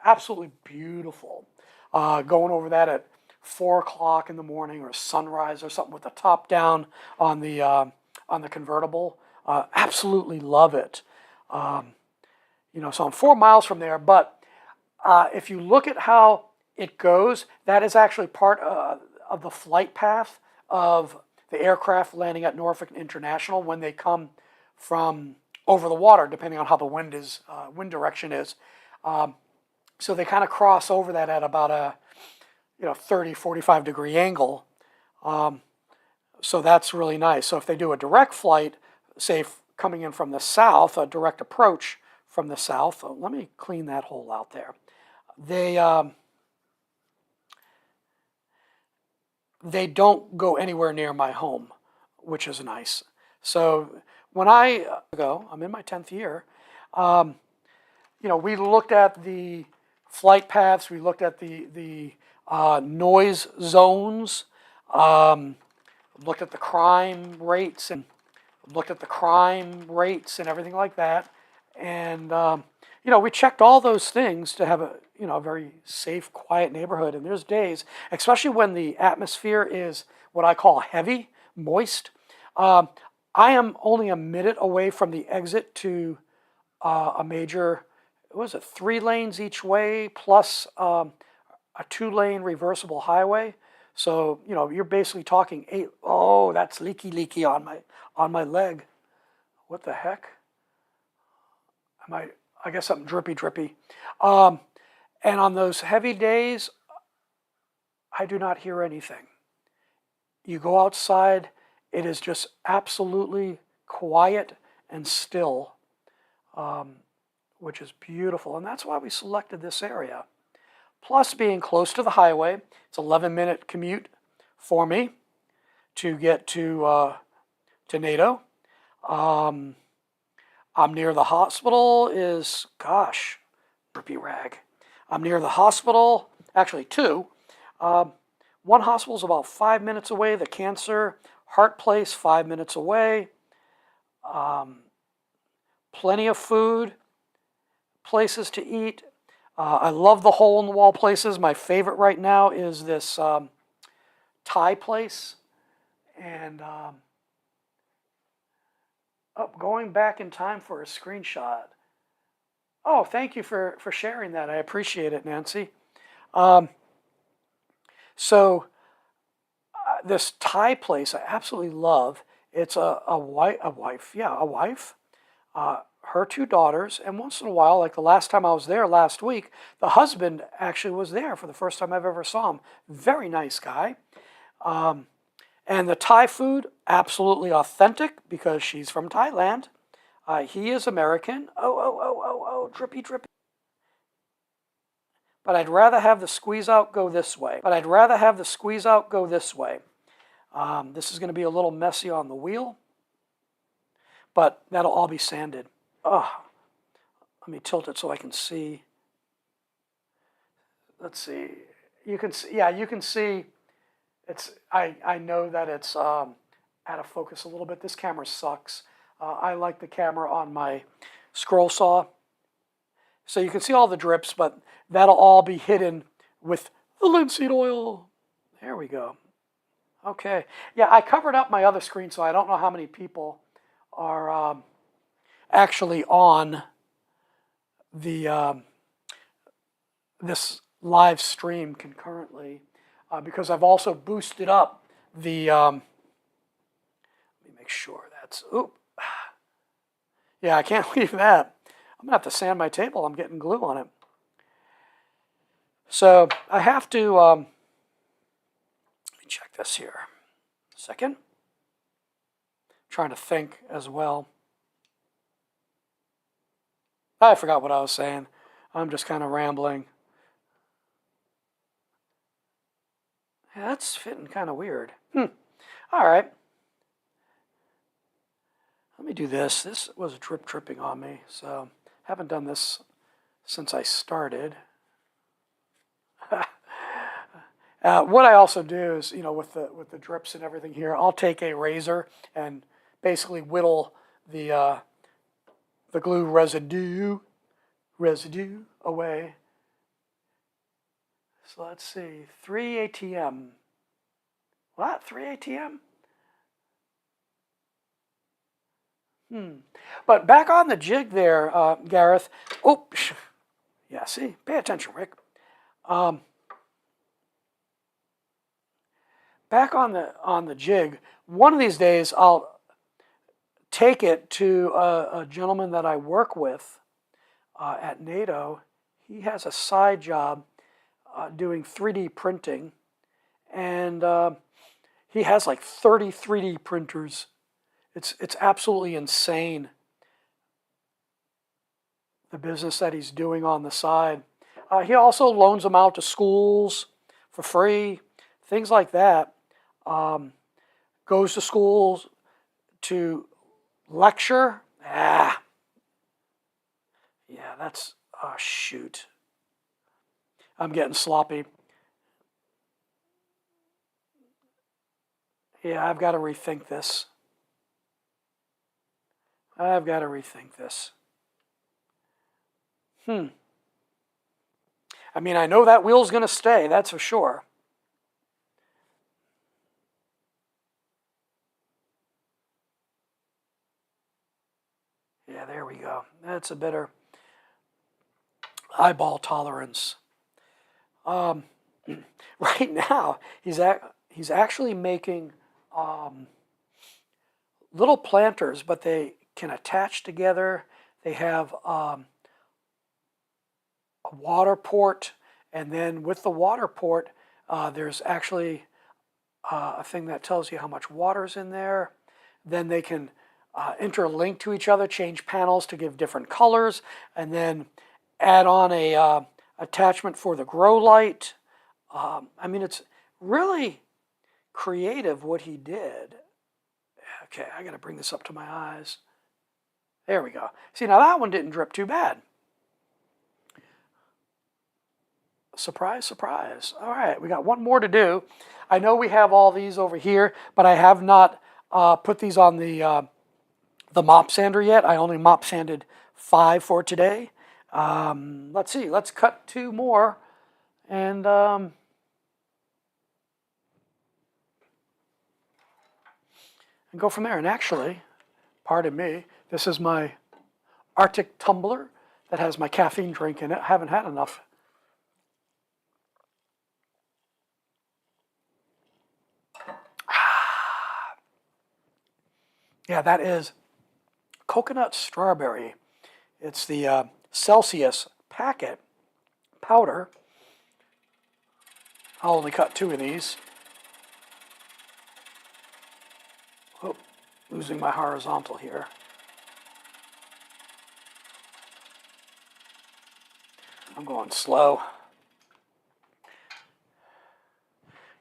Absolutely beautiful. Going over that at 4 o'clock in the morning or sunrise or something with the top down on the convertible. Absolutely love it. You know, so I'm 4 miles from there, but if you look at how it goes, that is actually part of the flight path of the aircraft landing at Norfolk International when they come from over the water, depending on how the wind direction is. So they kind of cross over that at about a 30, 45 degree angle. So that's really nice. So if they do a direct flight, say coming in from the south, a direct approach from the south, let me clean that hole out there. They don't go anywhere near my home, which is nice. So when I'm in my 10th year, we looked at the flight paths, we looked at the noise zones, looked at the crime rates and everything like that. And, we checked all those things to have a very safe, quiet neighborhood. And there's days, especially when the atmosphere is what I call heavy, moist. I am only a minute away from the exit to a major, 3 lanes each way plus a 2-lane reversible highway. So, you're basically talking 8. Oh, that's leaky on my leg. What the heck? I guess something drippy. And on those heavy days, I do not hear anything. You go outside, it is just absolutely quiet and still, which is beautiful. And that's why we selected this area. Plus being close to the highway, it's an 11-minute commute for me to get to NATO. I'm near the hospital drippy rag. I'm near the hospital, actually 2. One hospital is about 5 minutes away, the cancer, heart place 5 minutes away. Plenty of food, places to eat. I love the hole-in-the-wall places. My favorite right now is this Thai place. And going back in time for a screenshot. Oh, thank you for sharing that. I appreciate it, Nancy. This Thai place I absolutely love. It's a wife, her 2 daughters, and once in a while, like the last time I was there last week, the husband actually was there for the first time I've ever saw him. Very nice guy. And the Thai food, absolutely authentic because she's from Thailand. He is American. Oh, drippy. But I'd rather have the squeeze out go this way. This is going to be a little messy on the wheel, but that'll all be sanded. Oh, let me tilt it so I can see. Let's see. You can see. Yeah, you can see. I know that it's out of focus a little bit. This camera sucks. I like the camera on my scroll saw. So you can see all the drips, but that'll all be hidden with the linseed oil. There we go. Okay. Yeah, I covered up my other screen, so I don't know how many people are actually on the this live stream concurrently, because I've also boosted up the, let me make sure that's, oop. Yeah, I can't leave that. I'm going to have to sand my table. I'm getting glue on it. So I have to, let me check this here. Second. I'm trying to think as well. I forgot what I was saying. I'm just kind of rambling. Yeah, that's fitting kind of weird. All right. Let me do this. This was dripping on me, so haven't done this since I started. What I also do is, with the drips and everything here, I'll take a razor and basically whittle the glue residue away. So let's see, 3 ATM. What? 3 ATM? But back on the jig there, Gareth. Oh, yeah. See, pay attention, Rick. Back on the jig. One of these days, I'll take it to a gentleman that I work with at NATO. He has a side job doing 3D printing, and he has like 30 3D printers. It's absolutely insane, the business that he's doing on the side. He also loans them out to schools for free, things like that. Goes to schools to lecture. Yeah, that's, oh shoot. I'm getting sloppy. Yeah, I've got to rethink this. I mean, I know that wheel's going to stay, that's for sure. Yeah, there we go. That's a better eyeball tolerance. Right now, he's actually making little planters, but they can attach together. They have a water port, and then with the water port, there's actually a thing that tells you how much water's in there. Then they can interlink to each other, change panels to give different colors, and then add on a attachment for the grow light. I mean, it's really creative what he did. Okay, I got to bring this up to my eyes. There we go. See, now that one didn't drip too bad. Surprise, surprise. All right, we got one more to do. I know we have all these over here, but I have not put these on the mop sander yet. I only mop sanded 5 for today. Let's see. Let's cut 2 more, and go from there. And actually, pardon me, this is my Arctic tumbler that has my caffeine drink in it. I haven't had enough. Yeah, that is coconut strawberry. It's the Celsius packet powder. I'll only cut 2 of these. Oh, losing my horizontal here. I'm going slow.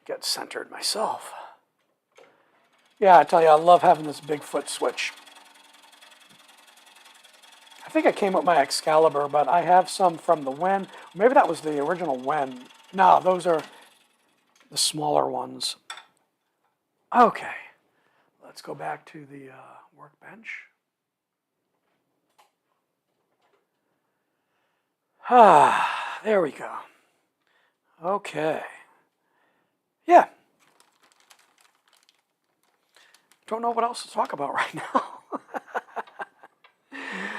Get centered myself. Yeah, I tell you, I love having this Bigfoot switch. I think I came with my Excalibur, but I have some from the Wen. Maybe that was the original Wen. No, those are the smaller ones. Okay, let's go back to the workbench. Ah, there we go. Okay. Yeah. Don't know what else to talk about right now.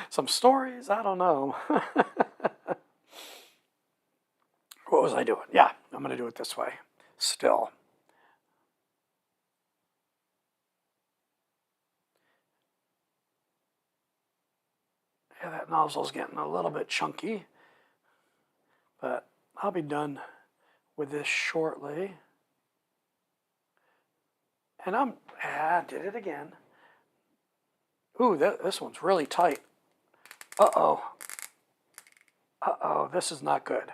Some stories, I don't know. What was I doing? Yeah, I'm going to do it this way still. Yeah, that nozzle's getting a little bit chunky, but I'll be done with this shortly. And I did it again. Ooh, this one's really tight. Uh-oh. Uh-oh, this is not good.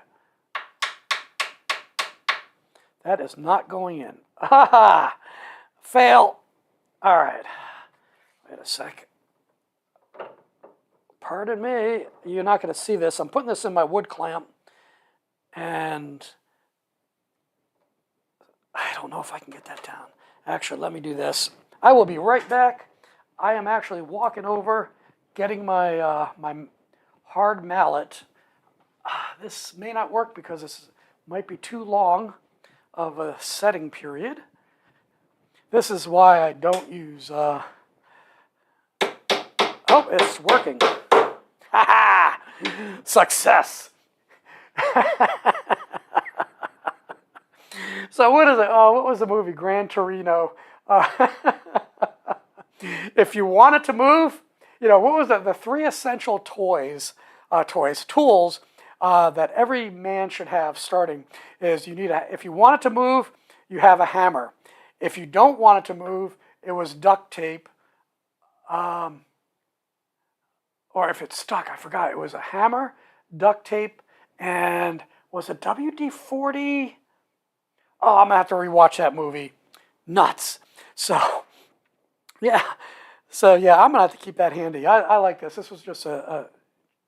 That is not going in. Ha ha! Fail. All right. Wait a sec. Pardon me. You're not going to see this. I'm putting this in my wood clamp. And I don't know if I can get that down. Actually, let me do this. I will be right back. I am actually walking over, getting my my hard mallet. This may not work because this might be too long of a setting period. This is why I don't use... Oh, it's working. Ha ha! Success! So what is it? Oh, what was the movie? Gran Torino. If you want it to move, you know, what was it? The three essential tools that every man should have starting is you need if you want it to move, you have a hammer. If you don't want it to move, it was duct tape. Or if it's stuck, I forgot. It was a hammer, duct tape, and was it WD-40? Oh, I'm going to have to rewatch that movie. Nuts. So, yeah. So, yeah, I'm going to have to keep that handy. I like this. This was just a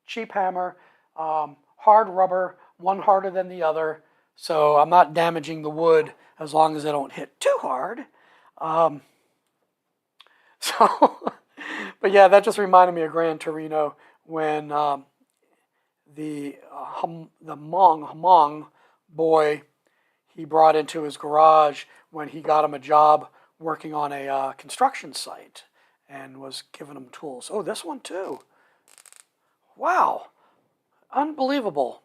cheap hammer, hard rubber, one harder than the other. So I'm not damaging the wood as long as I don't hit too hard. But yeah, that just reminded me of Gran Torino when the Hmong boy he brought into his garage when he got him a job working on a construction site and was giving him tools. Oh, this one too. Wow. Unbelievable.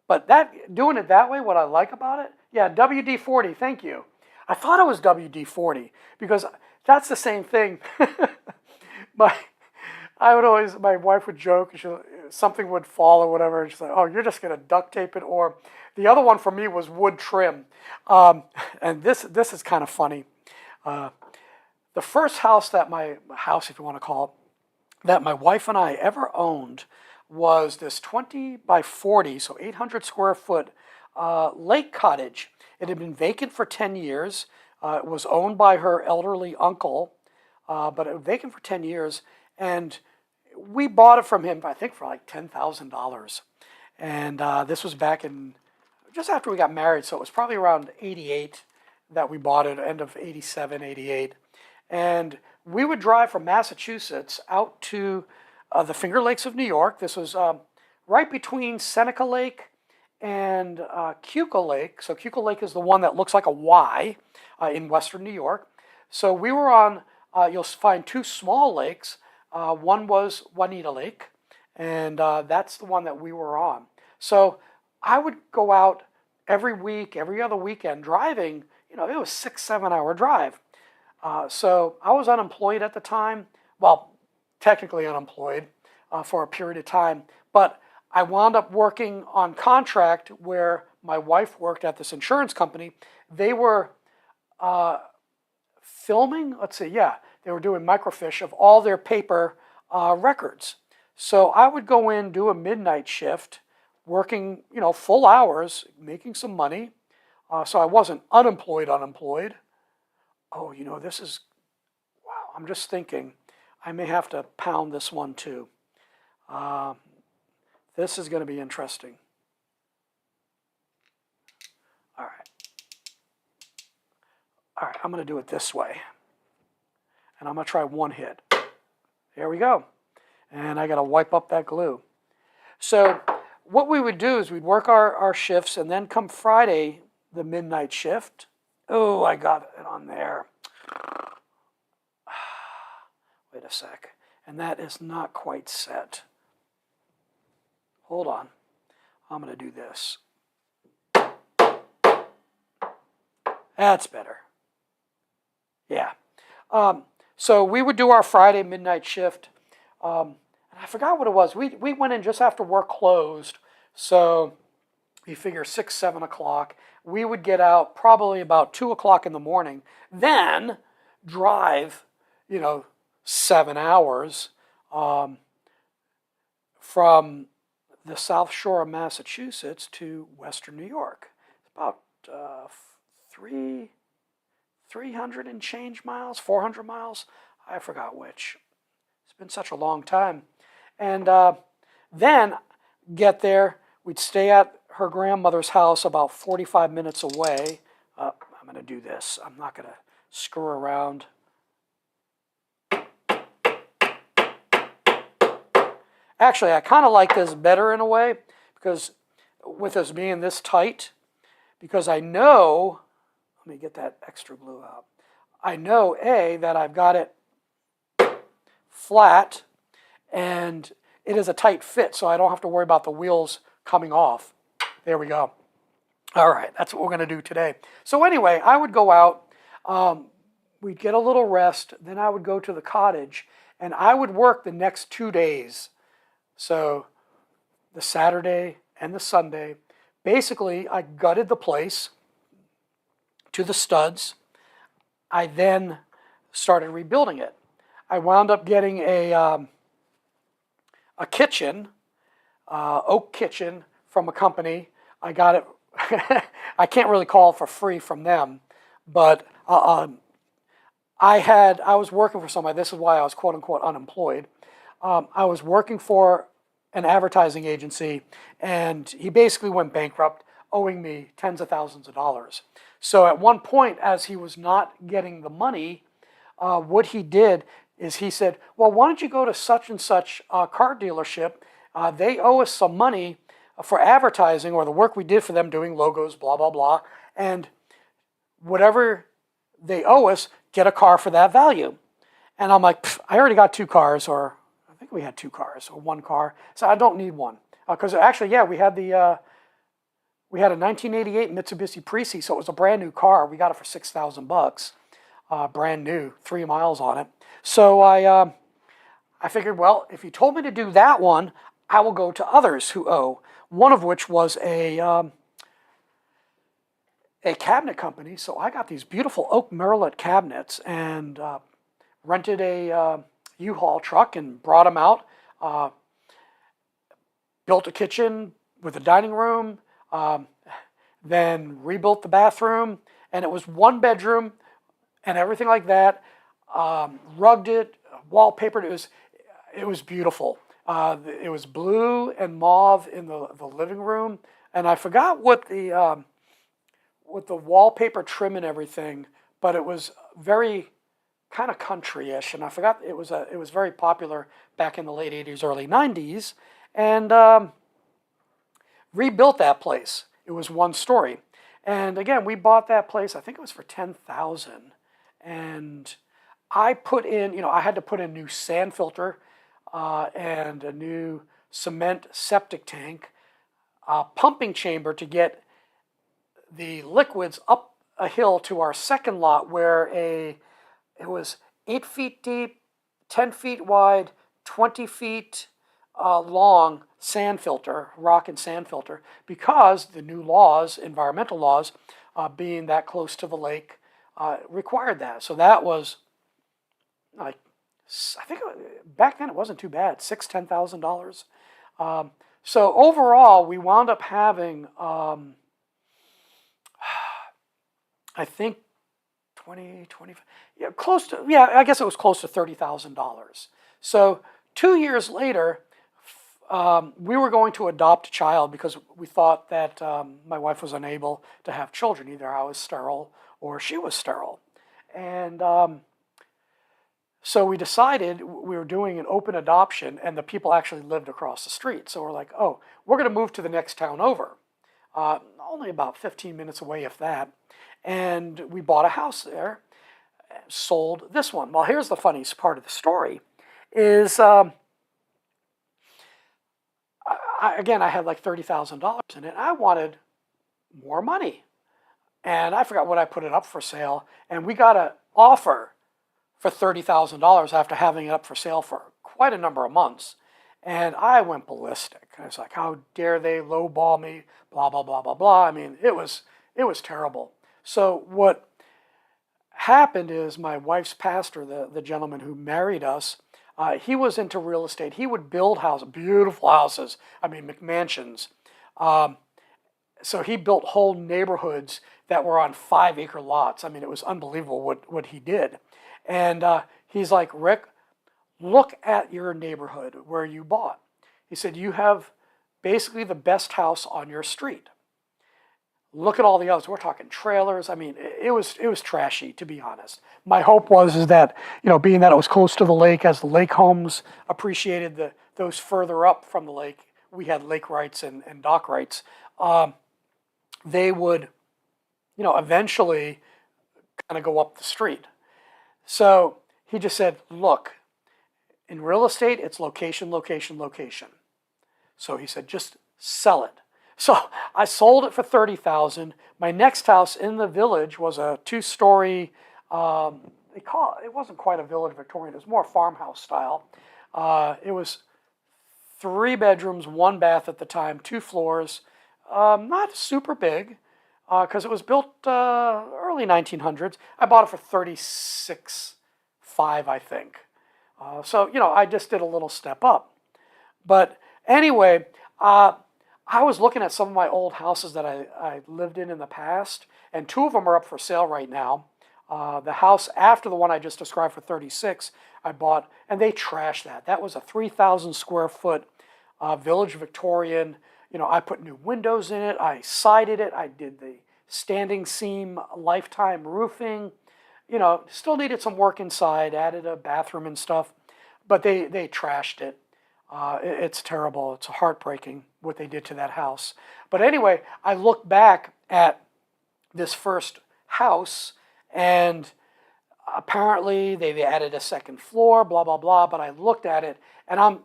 But doing it that way, what I like about it, yeah, WD-40, thank you. I thought it was WD-40 because that's the same thing. My wife would joke, something would fall or whatever, and she's like, oh, you're just going to duct tape it. Or the other one for me was wood trim. And this is kind of funny. The first house, if you want to call it, that my wife and I ever owned was this 20 by 40, so 800 square foot lake cottage. It had been vacant for 10 years. It was owned by her elderly uncle, but it was vacant for 10 years. And we bought it from him, I think, for like $10,000. And this was back in, just after we got married, so it was probably around 88 that we bought it, end of 87, 88. And we would drive from Massachusetts out to the Finger Lakes of New York. This was right between Seneca Lake and Keuka Lake. So Keuka Lake is the one that looks like a Y in western New York. So we were on, you'll find two small lakes. One was Juanita Lake, and that's the one that we were on. So I would go out every week, every other weekend driving. You know, it was 6-7 hour drive. So I was unemployed at the time. Well, technically unemployed for a period of time. But I wound up working on contract where my wife worked at this insurance company. They were filming, they were doing microfiche of all their paper records. So I would go in, do a midnight shift, working, full hours, making some money. So I wasn't unemployed. Oh, this is, wow, I'm just thinking, I may have to pound this one too. This is going to be interesting. All right. All right, I'm going to do it this way. And I'm going to try one hit. There we go. And I got to wipe up that glue. So what we would do is we'd work our shifts, and then come Friday, the midnight shift. Oh, I got it on there. Wait a sec. And that is not quite set. Hold on. I'm going to do this. That's better. Yeah. So we would do our Friday midnight shift. And I forgot what it was. We went in just after work closed. So you figure 6, 7 o'clock. We would get out probably about 2 o'clock in the morning. Then drive, 7 hours from the South Shore of Massachusetts to Western New York. It's about 300 and change miles, 400 miles. I forgot which. It's been such a long time. And then get there. We'd stay at her grandmother's house about 45 minutes away. I'm going to do this. I'm not going to screw around. Actually, I kind of like this better in a way, because with us being this tight, because I know, let me get that extra glue out. I know, A, that I've got it flat, and it is a tight fit, so I don't have to worry about the wheels coming off. There we go. All right, that's what we're going to do today. So anyway, I would go out, we'd get a little rest, then I would go to the cottage, and I would work the next 2 days. So the Saturday and the Sunday, basically I gutted the place to the studs. I then started rebuilding it. I wound up getting a kitchen, oak kitchen from a company. I got it, I can't really call it for free from them, but I was working for somebody. This is why I was quote unquote unemployed. I was working for an advertising agency, and he basically went bankrupt, owing me tens of thousands of dollars. So at one point, as he was not getting the money, what he did is he said, well, why don't you go to such and such car dealership? They owe us some money for advertising or the work we did for them doing logos, blah, blah, blah. And whatever they owe us, get a car for that value. And I'm like, I already got 2 cars, or I think we had 2 cars or 1 car. So I don't need one. Because actually, yeah, we had a 1988 Mitsubishi Precy, so it was a brand new car. We got it for $6,000, brand new, 3 miles on it. So I figured, well, if he told me to do that one, I will go to others who owe. One of which was a cabinet company. So I got these beautiful oak Merlet cabinets and rented a U-Haul truck and brought them out. Built a kitchen with a dining room. Then rebuilt the bathroom, and it was 1 bedroom and everything like that. Rugged it, wallpapered. It was beautiful. It was blue and mauve in the living room, and I forgot what the wallpaper trim and everything, but it was very kind of country-ish, and I forgot it was very popular back in the late 80s, early 90s, and rebuilt that place. It was 1 story. And again, we bought that place, I think it was for $10,000. And I put in, I had to put in new sand filter and a new cement septic tank, pumping chamber to get the liquids up a hill to our second lot where it was 8 feet deep, 10 feet wide, 20 feet long sand filter, rock and sand filter, because the new laws, environmental laws, being that close to the lake, required that. So that was like, I think back then it wasn't too bad, $10,000. So overall, we wound up having, I think, 25, yeah, close to, yeah, I guess it was close to $30,000. So 2 years later, we were going to adopt a child because we thought that my wife was unable to have children. Either I was sterile or she was sterile. And so we decided we were doing an open adoption, and the people actually lived across the street. So we're like, oh, we're going to move to the next town over, only about 15 minutes away, if that. And we bought a house there, sold this one. Well, here's the funniest part of the story is, again, I had like $30,000 in it. I wanted more money. And I forgot what I put it up for sale. And we got an offer for $30,000 after having it up for sale for quite a number of months. And I went ballistic. I was like, how dare they lowball me, blah, blah, blah, blah, blah. I mean, it was terrible. So what happened is my wife's pastor, the gentleman who married us, he was into real estate. He would build houses, beautiful houses, I mean, McMansions. So he built whole neighborhoods that were on 5-acre lots. I mean, it was unbelievable what he did. And he's like, Rick, look at your neighborhood where you bought. He said, you have basically the best house on your street. Look at all the others. We're talking trailers. I mean, it was trashy, to be honest. My hope was that, being that it was close to the lake, as the lake homes appreciated those further up from the lake, we had lake rights and dock rights. They would, eventually kind of go up the street. So he just said, look, in real estate, it's location, location, location. So he said, just sell it. So I sold it for $30,000. My next house in the village was a 2-story, it wasn't quite a village Victorian, it was more farmhouse style. It was 3 bedrooms, 1 bath at the time, 2 floors, not super big, because it was built early 1900s. I bought it for $36,500, I think. So, I just did a little step up. But anyway, I was looking at some of my old houses that I lived in the past, and 2 of them are up for sale right now. The house after the one I just described for $36,000, I bought, and they trashed that. That was a 3,000 square foot village Victorian. I put new windows in it. I sided it. I did the standing seam lifetime roofing. Still needed some work inside. Added a bathroom and stuff, but they trashed it. It's terrible. It's heartbreaking what they did to that house. But anyway, I look back at this first house, and apparently they added a 2nd floor, blah, blah, blah. But I looked at it, and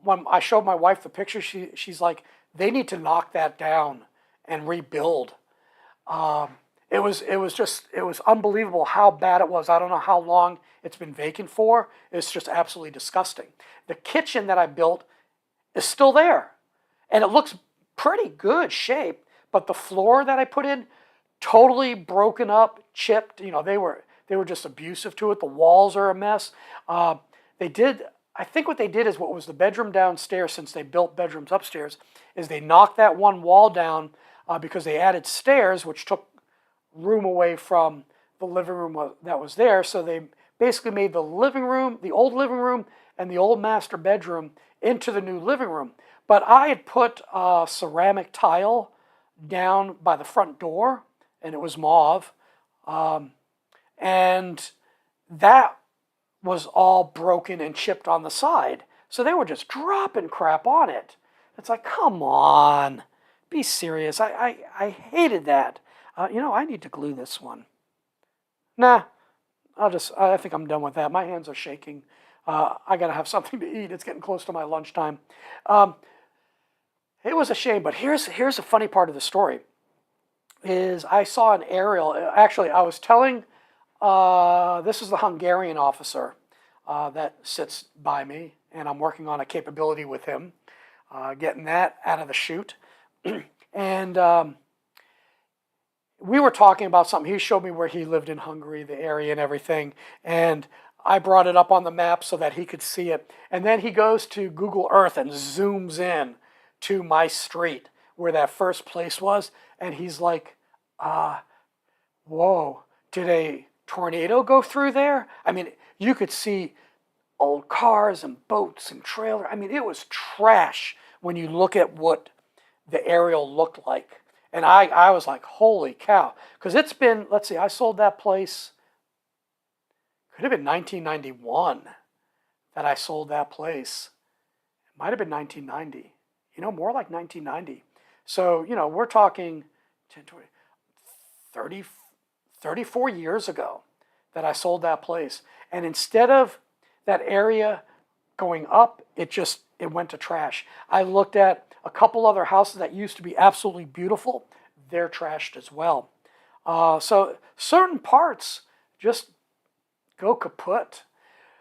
when I showed my wife the picture, she's like, they need to knock that down and rebuild. It was unbelievable how bad it was. I don't know how long it's been vacant for. It's just absolutely disgusting. The kitchen that I built is still there, and it looks pretty good shape, but the floor that I put in, totally broken up, chipped. They were just abusive to it. The walls are a mess. I think what they did is what was the bedroom downstairs, since they built bedrooms upstairs, is they knocked that one wall down because they added stairs, which took room away from the living room that was there. So they basically made the living room, the old living room, and the old master bedroom into the new living room. But I had put ceramic tile down by the front door, and it was mauve. And that was all broken and chipped on the side. So they were just dropping crap on it. It's like, come on, be serious. I hated that. I need to glue this one. Nah, I think I'm done with that. My hands are shaking. I got to have something to eat. It's getting close to my lunchtime. It was a shame, but here's a funny part of the story. Is I saw an aerial. Actually, I was telling, this is the Hungarian officer that sits by me, and I'm working on a capability with him, getting that out of the chute. And we were talking about something. He showed me where he lived in Hungary, the area and everything, and I brought it up on the map so that he could see it. And then he goes to Google Earth and zooms in to my street where that first place was, and he's like, whoa, did a tornado go through there? I mean, you could see old cars and boats and trailers. I mean, it was trash when you look at what the aerial looked like. And I was like, holy cow. Because it's been, let's see, I sold that place Could have been 1991 that I sold that place. It might have been 1990. More like 1990. So, we're talking 10, 20, 30, 34 years ago that I sold that place. And instead of that area going up, it went to trash. I looked at a couple other houses that used to be absolutely beautiful. They're trashed as well. So certain parts just go kaput.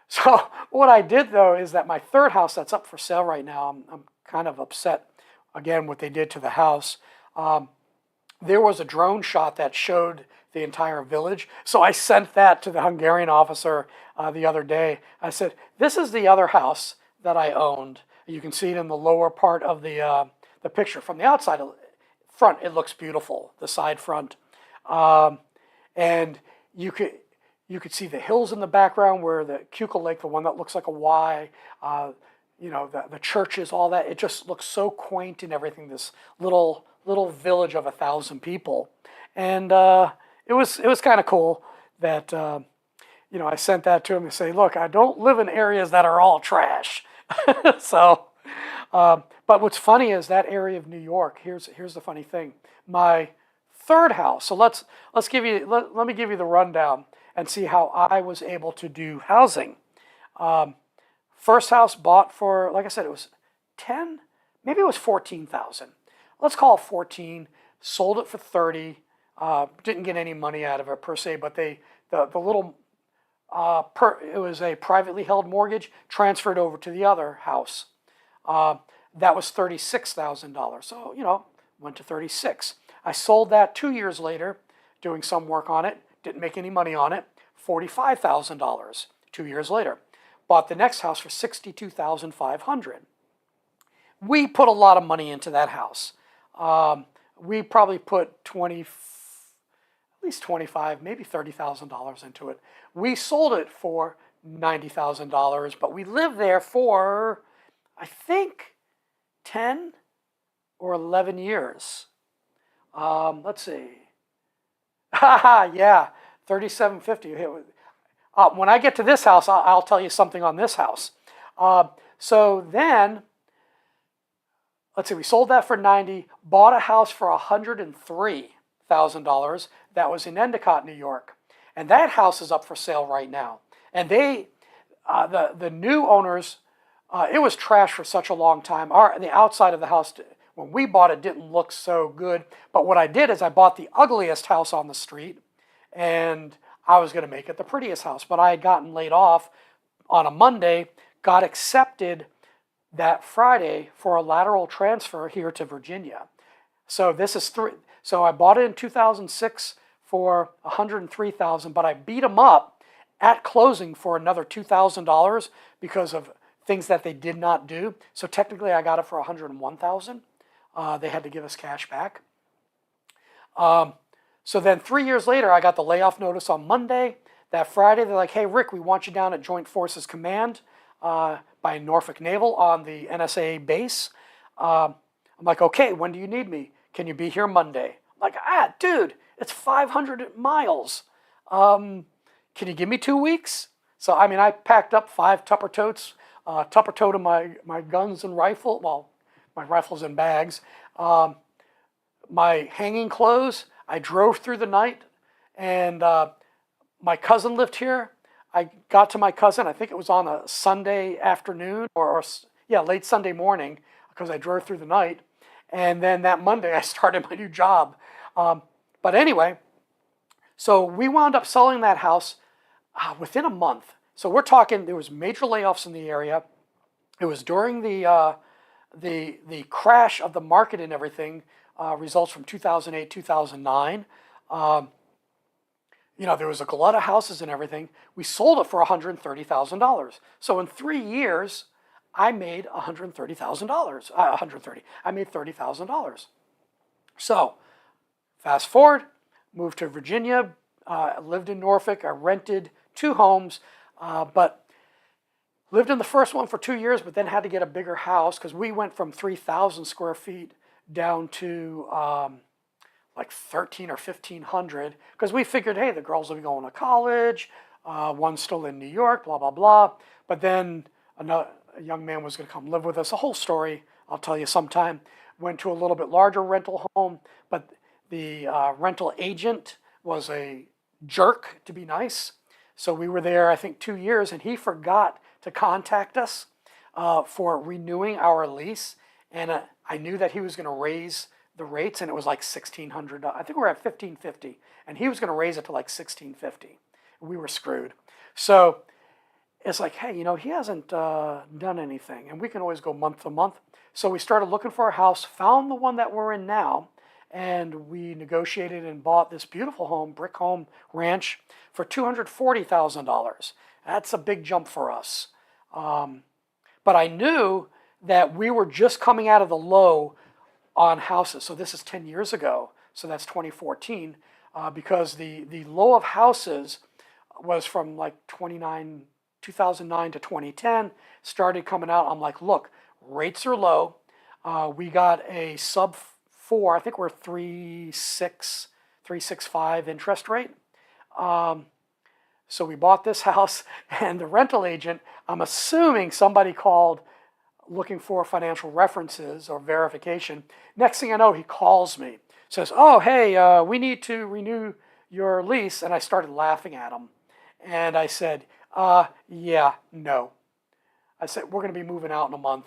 So what I did, though, is that my third house that's up for sale right now, I'm kind of upset, again, what they did to the house. There was a drone shot that showed the entire village. So I sent that to the Hungarian officer the other day. I said, this is the other house that I owned. You can see it in the lower part of the picture. From the outside, front, it looks beautiful, the side front. And you could see the hills in the background where the Keuka Lake, the one that looks like a Y, the churches, all that. It just looks so quaint and everything, this little village of 1,000 people. And it was kind of cool that, I sent that to him and say, look, I don't live in areas that are all trash. So, but what's funny is that area of New York, here's the funny thing. My third house, so let me give you the rundown and see how I was able to do housing. First house bought for, like I said, it was 10, maybe it was 14,000. Let's call it 14. Sold it for 30. Didn't get any money out of it per se, but the little it was a privately held mortgage, transferred over to the other house. That was $36,000. So went to 36. I sold that 2 years later, doing some work on it. Didn't make any money on it. $45,000 2 years later. Bought the next house for $62,500. We put a lot of money into that house. We probably put at least $25,000, maybe $30,000 into it. We sold it for $90,000, but we lived there for, I think, 10 or 11 years. Let's see. Yeah, $3,750. When I get to this house, I'll tell you something on this house. So then, let's see, we sold that for $90,000, bought a house for $103,000 that was in Endicott, New York. And that house is up for sale right now. And the new owners, it was trash for such a long time. The outside of the house, when we bought it, didn't look so good. But what I did is I bought the ugliest house on the street, and I was going to make it the prettiest house. But I had gotten laid off on a Monday, got accepted that Friday for a lateral transfer here to Virginia. So So I bought it in 2006 for $103,000, but I beat them up at closing for another $2,000 because of things that they did not do. So technically, I got it for $101,000. They had to give us cash back. So then 3 years later, I got the layoff notice on Monday. That Friday, they're like, hey, Rick, we want you down at Joint Forces Command by Norfolk Naval on the NSA base. I'm like, okay, when do you need me? Can you be here Monday? I'm like, dude, it's 500 miles. Can you give me 2 weeks? So, I packed up 5 Tupper totes, Tupper toted my guns and rifle, well, my rifles and bags, my hanging clothes. I drove through the night, and my cousin lived here. I got to my cousin, I think it was on a Sunday afternoon or late Sunday morning, because I drove through the night. And then that Monday, I started my new job. But anyway, so we wound up selling that house within a month. So we're talking, there was major layoffs in the area. It was during the crash of the market and everything, results from 2008, 2009. There was a glut of houses and everything. We sold it for $130,000. So in 3 years, I made $130,000. I made $30,000. So fast forward, moved to Virginia, lived in Norfolk. I rented 2 homes, but lived in the first one for 2 years, but then had to get a bigger house because we went from 3,000 square feet down to like 1,300 or 1,500, because we figured, hey, the girls will be going to college. One's still in New York, blah, blah, blah. But then a young man was going to come live with us. The whole story, I'll tell you sometime. Went to a little bit larger rental home, but the rental agent was a jerk, to be nice. So we were there, I think, 2 years, and he forgot to contact us for renewing our lease. And I knew that he was going to raise the rates, and it was like $1,600. I think we were at $1,550, and he was going to raise it to like $1,650. We were screwed. So it's like, hey, he hasn't done anything, and we can always go month to month. So we started looking for a house, found the one that we're in now, and we negotiated and bought this beautiful home, brick home ranch, for $240,000. That's a big jump for us. But I knew that we were just coming out of the low on houses. So this is 10 years ago, so that's 2014, because the low of houses was from like 2009 to 2010, started coming out. I'm like, look, rates are low. We got a sub 4, I think we're 3.6, 3.65 interest rate. So we bought this house, and the rental agent, I'm assuming somebody called looking for financial references or verification. Next thing I know, he calls me, says, oh, hey, we need to renew your lease. And I started laughing at him. And I said, yeah, no. I said, we're going to be moving out in a month.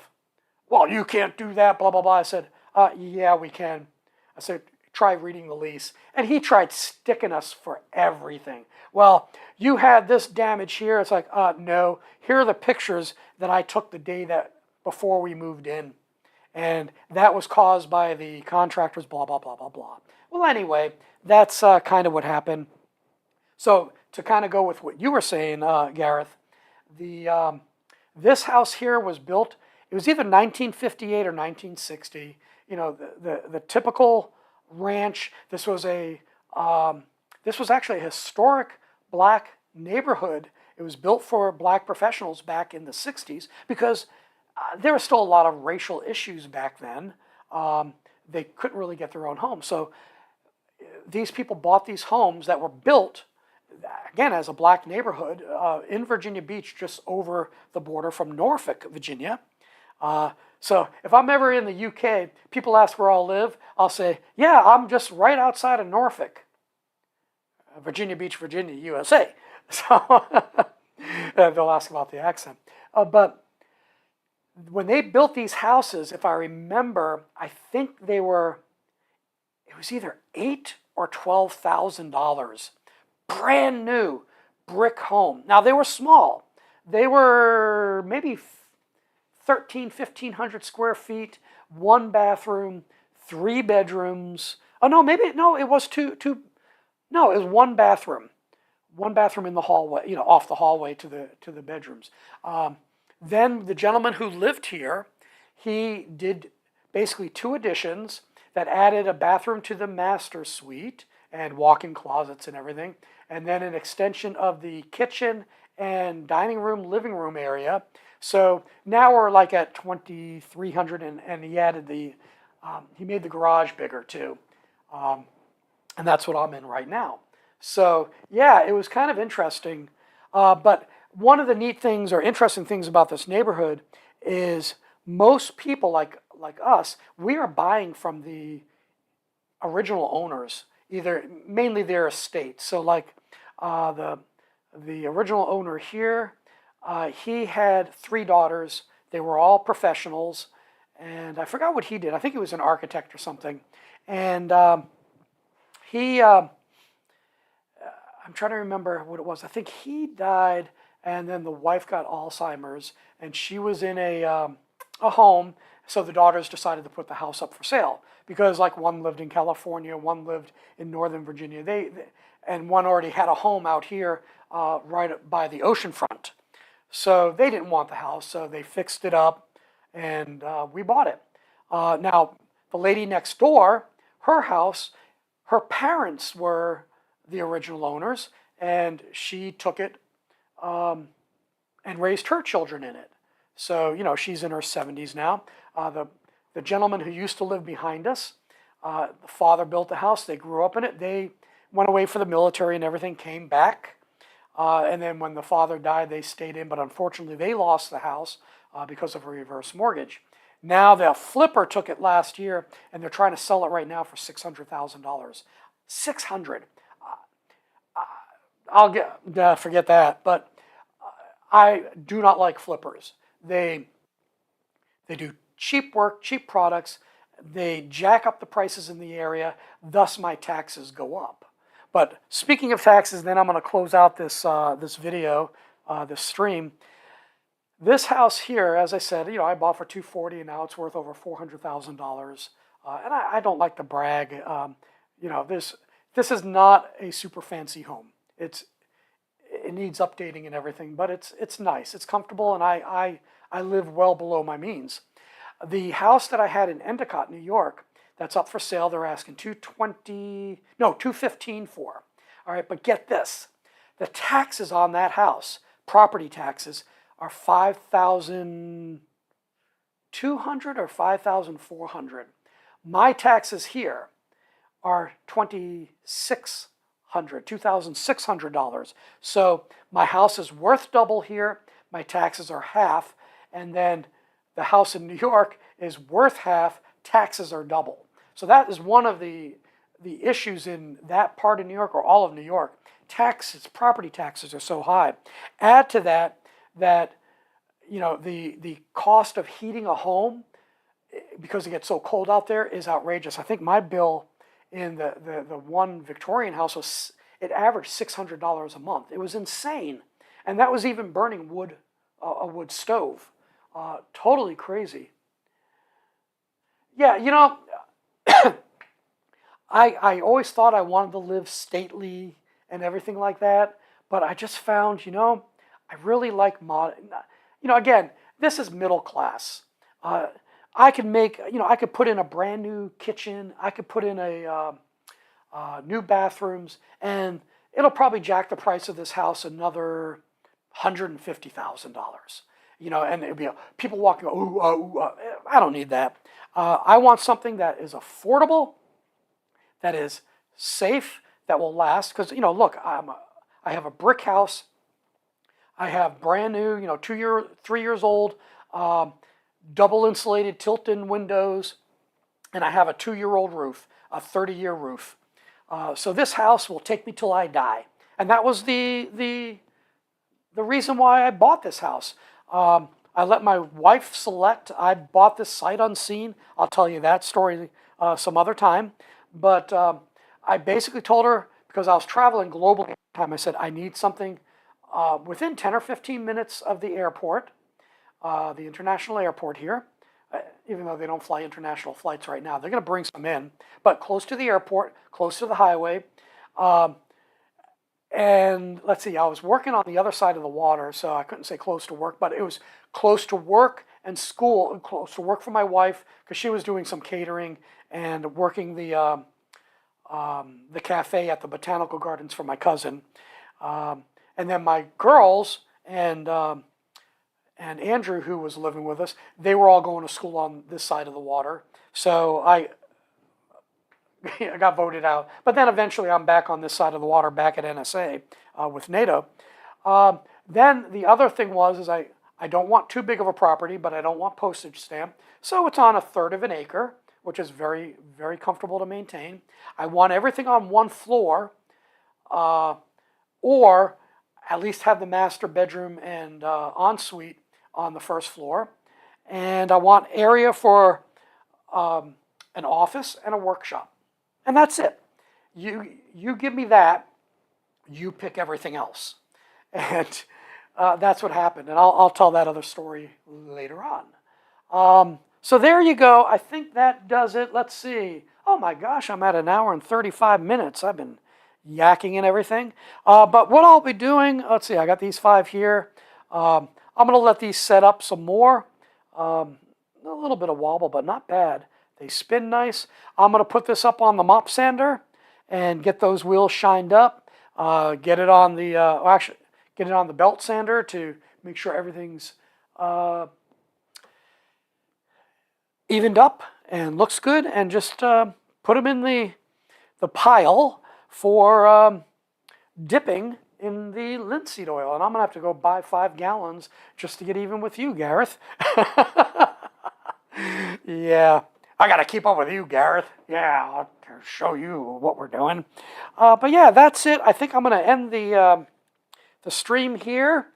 Well, you can't do that, blah, blah, blah. I said, yeah, we can. I said, try reading the lease. And he tried sticking us for everything. Well, you had this damage here. It's like, no, here are the pictures that I took the day before we moved in. And that was caused by the contractors, blah, blah, blah, blah, blah. Well, anyway, that's kind of what happened. So to kind of go with what you were saying, Gareth, this house here was built, it was either 1958 or 1960. The typical ranch. This was actually a historic black neighborhood. It was built for black professionals back in the 60s because there were still a lot of racial issues back then. They couldn't really get their own home. So these people bought these homes that were built, again, as a black neighborhood in Virginia Beach, just over the border from Norfolk, Virginia. So if I'm ever in the UK, people ask where I'll live, I'll say, yeah, I'm just right outside of Norfolk, Virginia Beach, Virginia, USA. So they'll ask about the accent. But when they built these houses, if I remember, I think it was either $8,000 or $12,000. Brand new brick home. Now they were small. They were maybe 1,500 square feet, 1 bathroom, 3 bedrooms. Oh no, it was it was 1 bathroom. 1 bathroom in the hallway, off the hallway to the bedrooms. Then the gentleman who lived here, he did basically 2 additions that added a bathroom to the master suite and walk-in closets and everything, and then an extension of the kitchen and dining room, living room area. So now we're like at 2,300, and he added he made the garage bigger too, and that's what I'm in right now. So yeah, it was kind of interesting, but one of the neat things or interesting things about this neighborhood is most people like us, we are buying from the original owners, mainly their estate. So like the original owner here, he had 3 daughters. They were all professionals, and I forgot what he did. I think he was an architect or something. And I'm trying to remember what it was. I think he died, and then the wife got Alzheimer's, and she was in a home. So the daughters decided to put the house up for sale because, like, one lived in California, one lived in Northern Virginia. And one already had a home out here right by the ocean front. So they didn't want the house, so they fixed it up, and we bought it. Now, the lady next door, her house, her parents were the original owners, and she took it and raised her children in it. So, she's in her 70s now. The gentleman who used to live behind us, the father built the house. They grew up in it. They went away for the military and everything, came back. And then when the father died, they stayed in, but unfortunately they lost the house because of a reverse mortgage. Now the flipper took it last year, and they're trying to sell it right now for $600,000. 600. I'll forget that, but I do not like flippers. They do cheap work, cheap products. They jack up the prices in the area, thus my taxes go up. But speaking of taxes, then I'm going to close out this this video, this stream. This house here, as I said, I bought for $240, and now it's worth over $400,000. And I don't like to brag. This is not a super fancy home. It needs updating and everything, but it's nice, it's comfortable, and I live well below my means. The house that I had in Endicott, New York, that's up for sale, they're asking $215 for. All right, but get this. The taxes on that house, property taxes, are $5,200 or $5,400. My taxes here are $2,600. So my house is worth double here, my taxes are half, and then the house in New York is worth half, taxes are double. So that is one of the issues in that part of New York, or all of New York. Taxes, property taxes are so high. Add to that the cost of heating a home, because it gets so cold out there, is outrageous. I think my bill in the one Victorian house it averaged $600 a month. It was insane, and that was even burning wood, a wood stove. Totally crazy. Yeah, I always thought I wanted to live stately and everything like that, but I just found, I really like again, this is middle class. I could make, I could put in a brand new kitchen, I could put in new bathrooms, and it'll probably jack the price of this house another $150,000. And it'll be people walking, I don't need that. I want something that is affordable, that is safe, that will last. Because, look, I have a brick house. I have brand new, 3 years old, double insulated tilt-in windows, and I have a 2-year-old roof, a 30-year roof. So this house will take me till I die. And that was the reason why I bought this house. I let my wife select. I bought this sight unseen. I'll tell you that story some other time. But I basically told her, because I was traveling globally at the time, I said, I need something within 10 or 15 minutes of the airport, the international airport here. Even though they don't fly international flights right now, they're going to bring some in. But close to the airport, close to the highway. And let's see, I was working on the other side of the water, so I couldn't say close to work, but it was close to work and school, and close to work for my wife, because she was doing some catering and working the cafe at the botanical gardens for my cousin. And then my girls and Andrew, who was living with us, they were all going to school on this side of the water. So I got voted out. But then eventually I'm back on this side of the water, back at NSA with NATO. Then the other thing is I don't want too big of a property, but I don't want postage stamp. So it's on 1/3 of an acre, which is very, very comfortable to maintain. I want everything on one floor, or at least have the master bedroom and ensuite on the first floor. And I want area for an office and a workshop. And that's it. You give me that, you pick everything else. And that's what happened. And I'll tell that other story later on. So there you go. I think that does it. Let's see. Oh my gosh, I'm at 1 hour and 35 minutes. I've been yakking and everything. But what I'll be doing, let's see, I got these 5 here. I'm going to let these set up some more. A little bit of wobble, but not bad. They spin nice. I'm going to put this up on the mop sander and get those wheels shined up. Get it on the get it on the belt sander to make sure everything's evened up and looks good, and just put them in the pile for dipping in the linseed oil. And I'm going to have to go buy 5 gallons just to get even with you, Gareth. Yeah, I got to keep up with you, Gareth. Yeah, I'll show you what we're doing. But yeah, that's it. I think I'm going to end the stream here.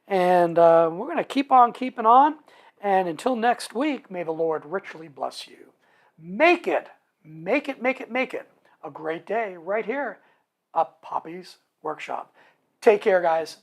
And we're going to keep on keeping on. And until next week, may the Lord richly bless you. Make it a great day right here at Poppy's Workshop. Take care, guys.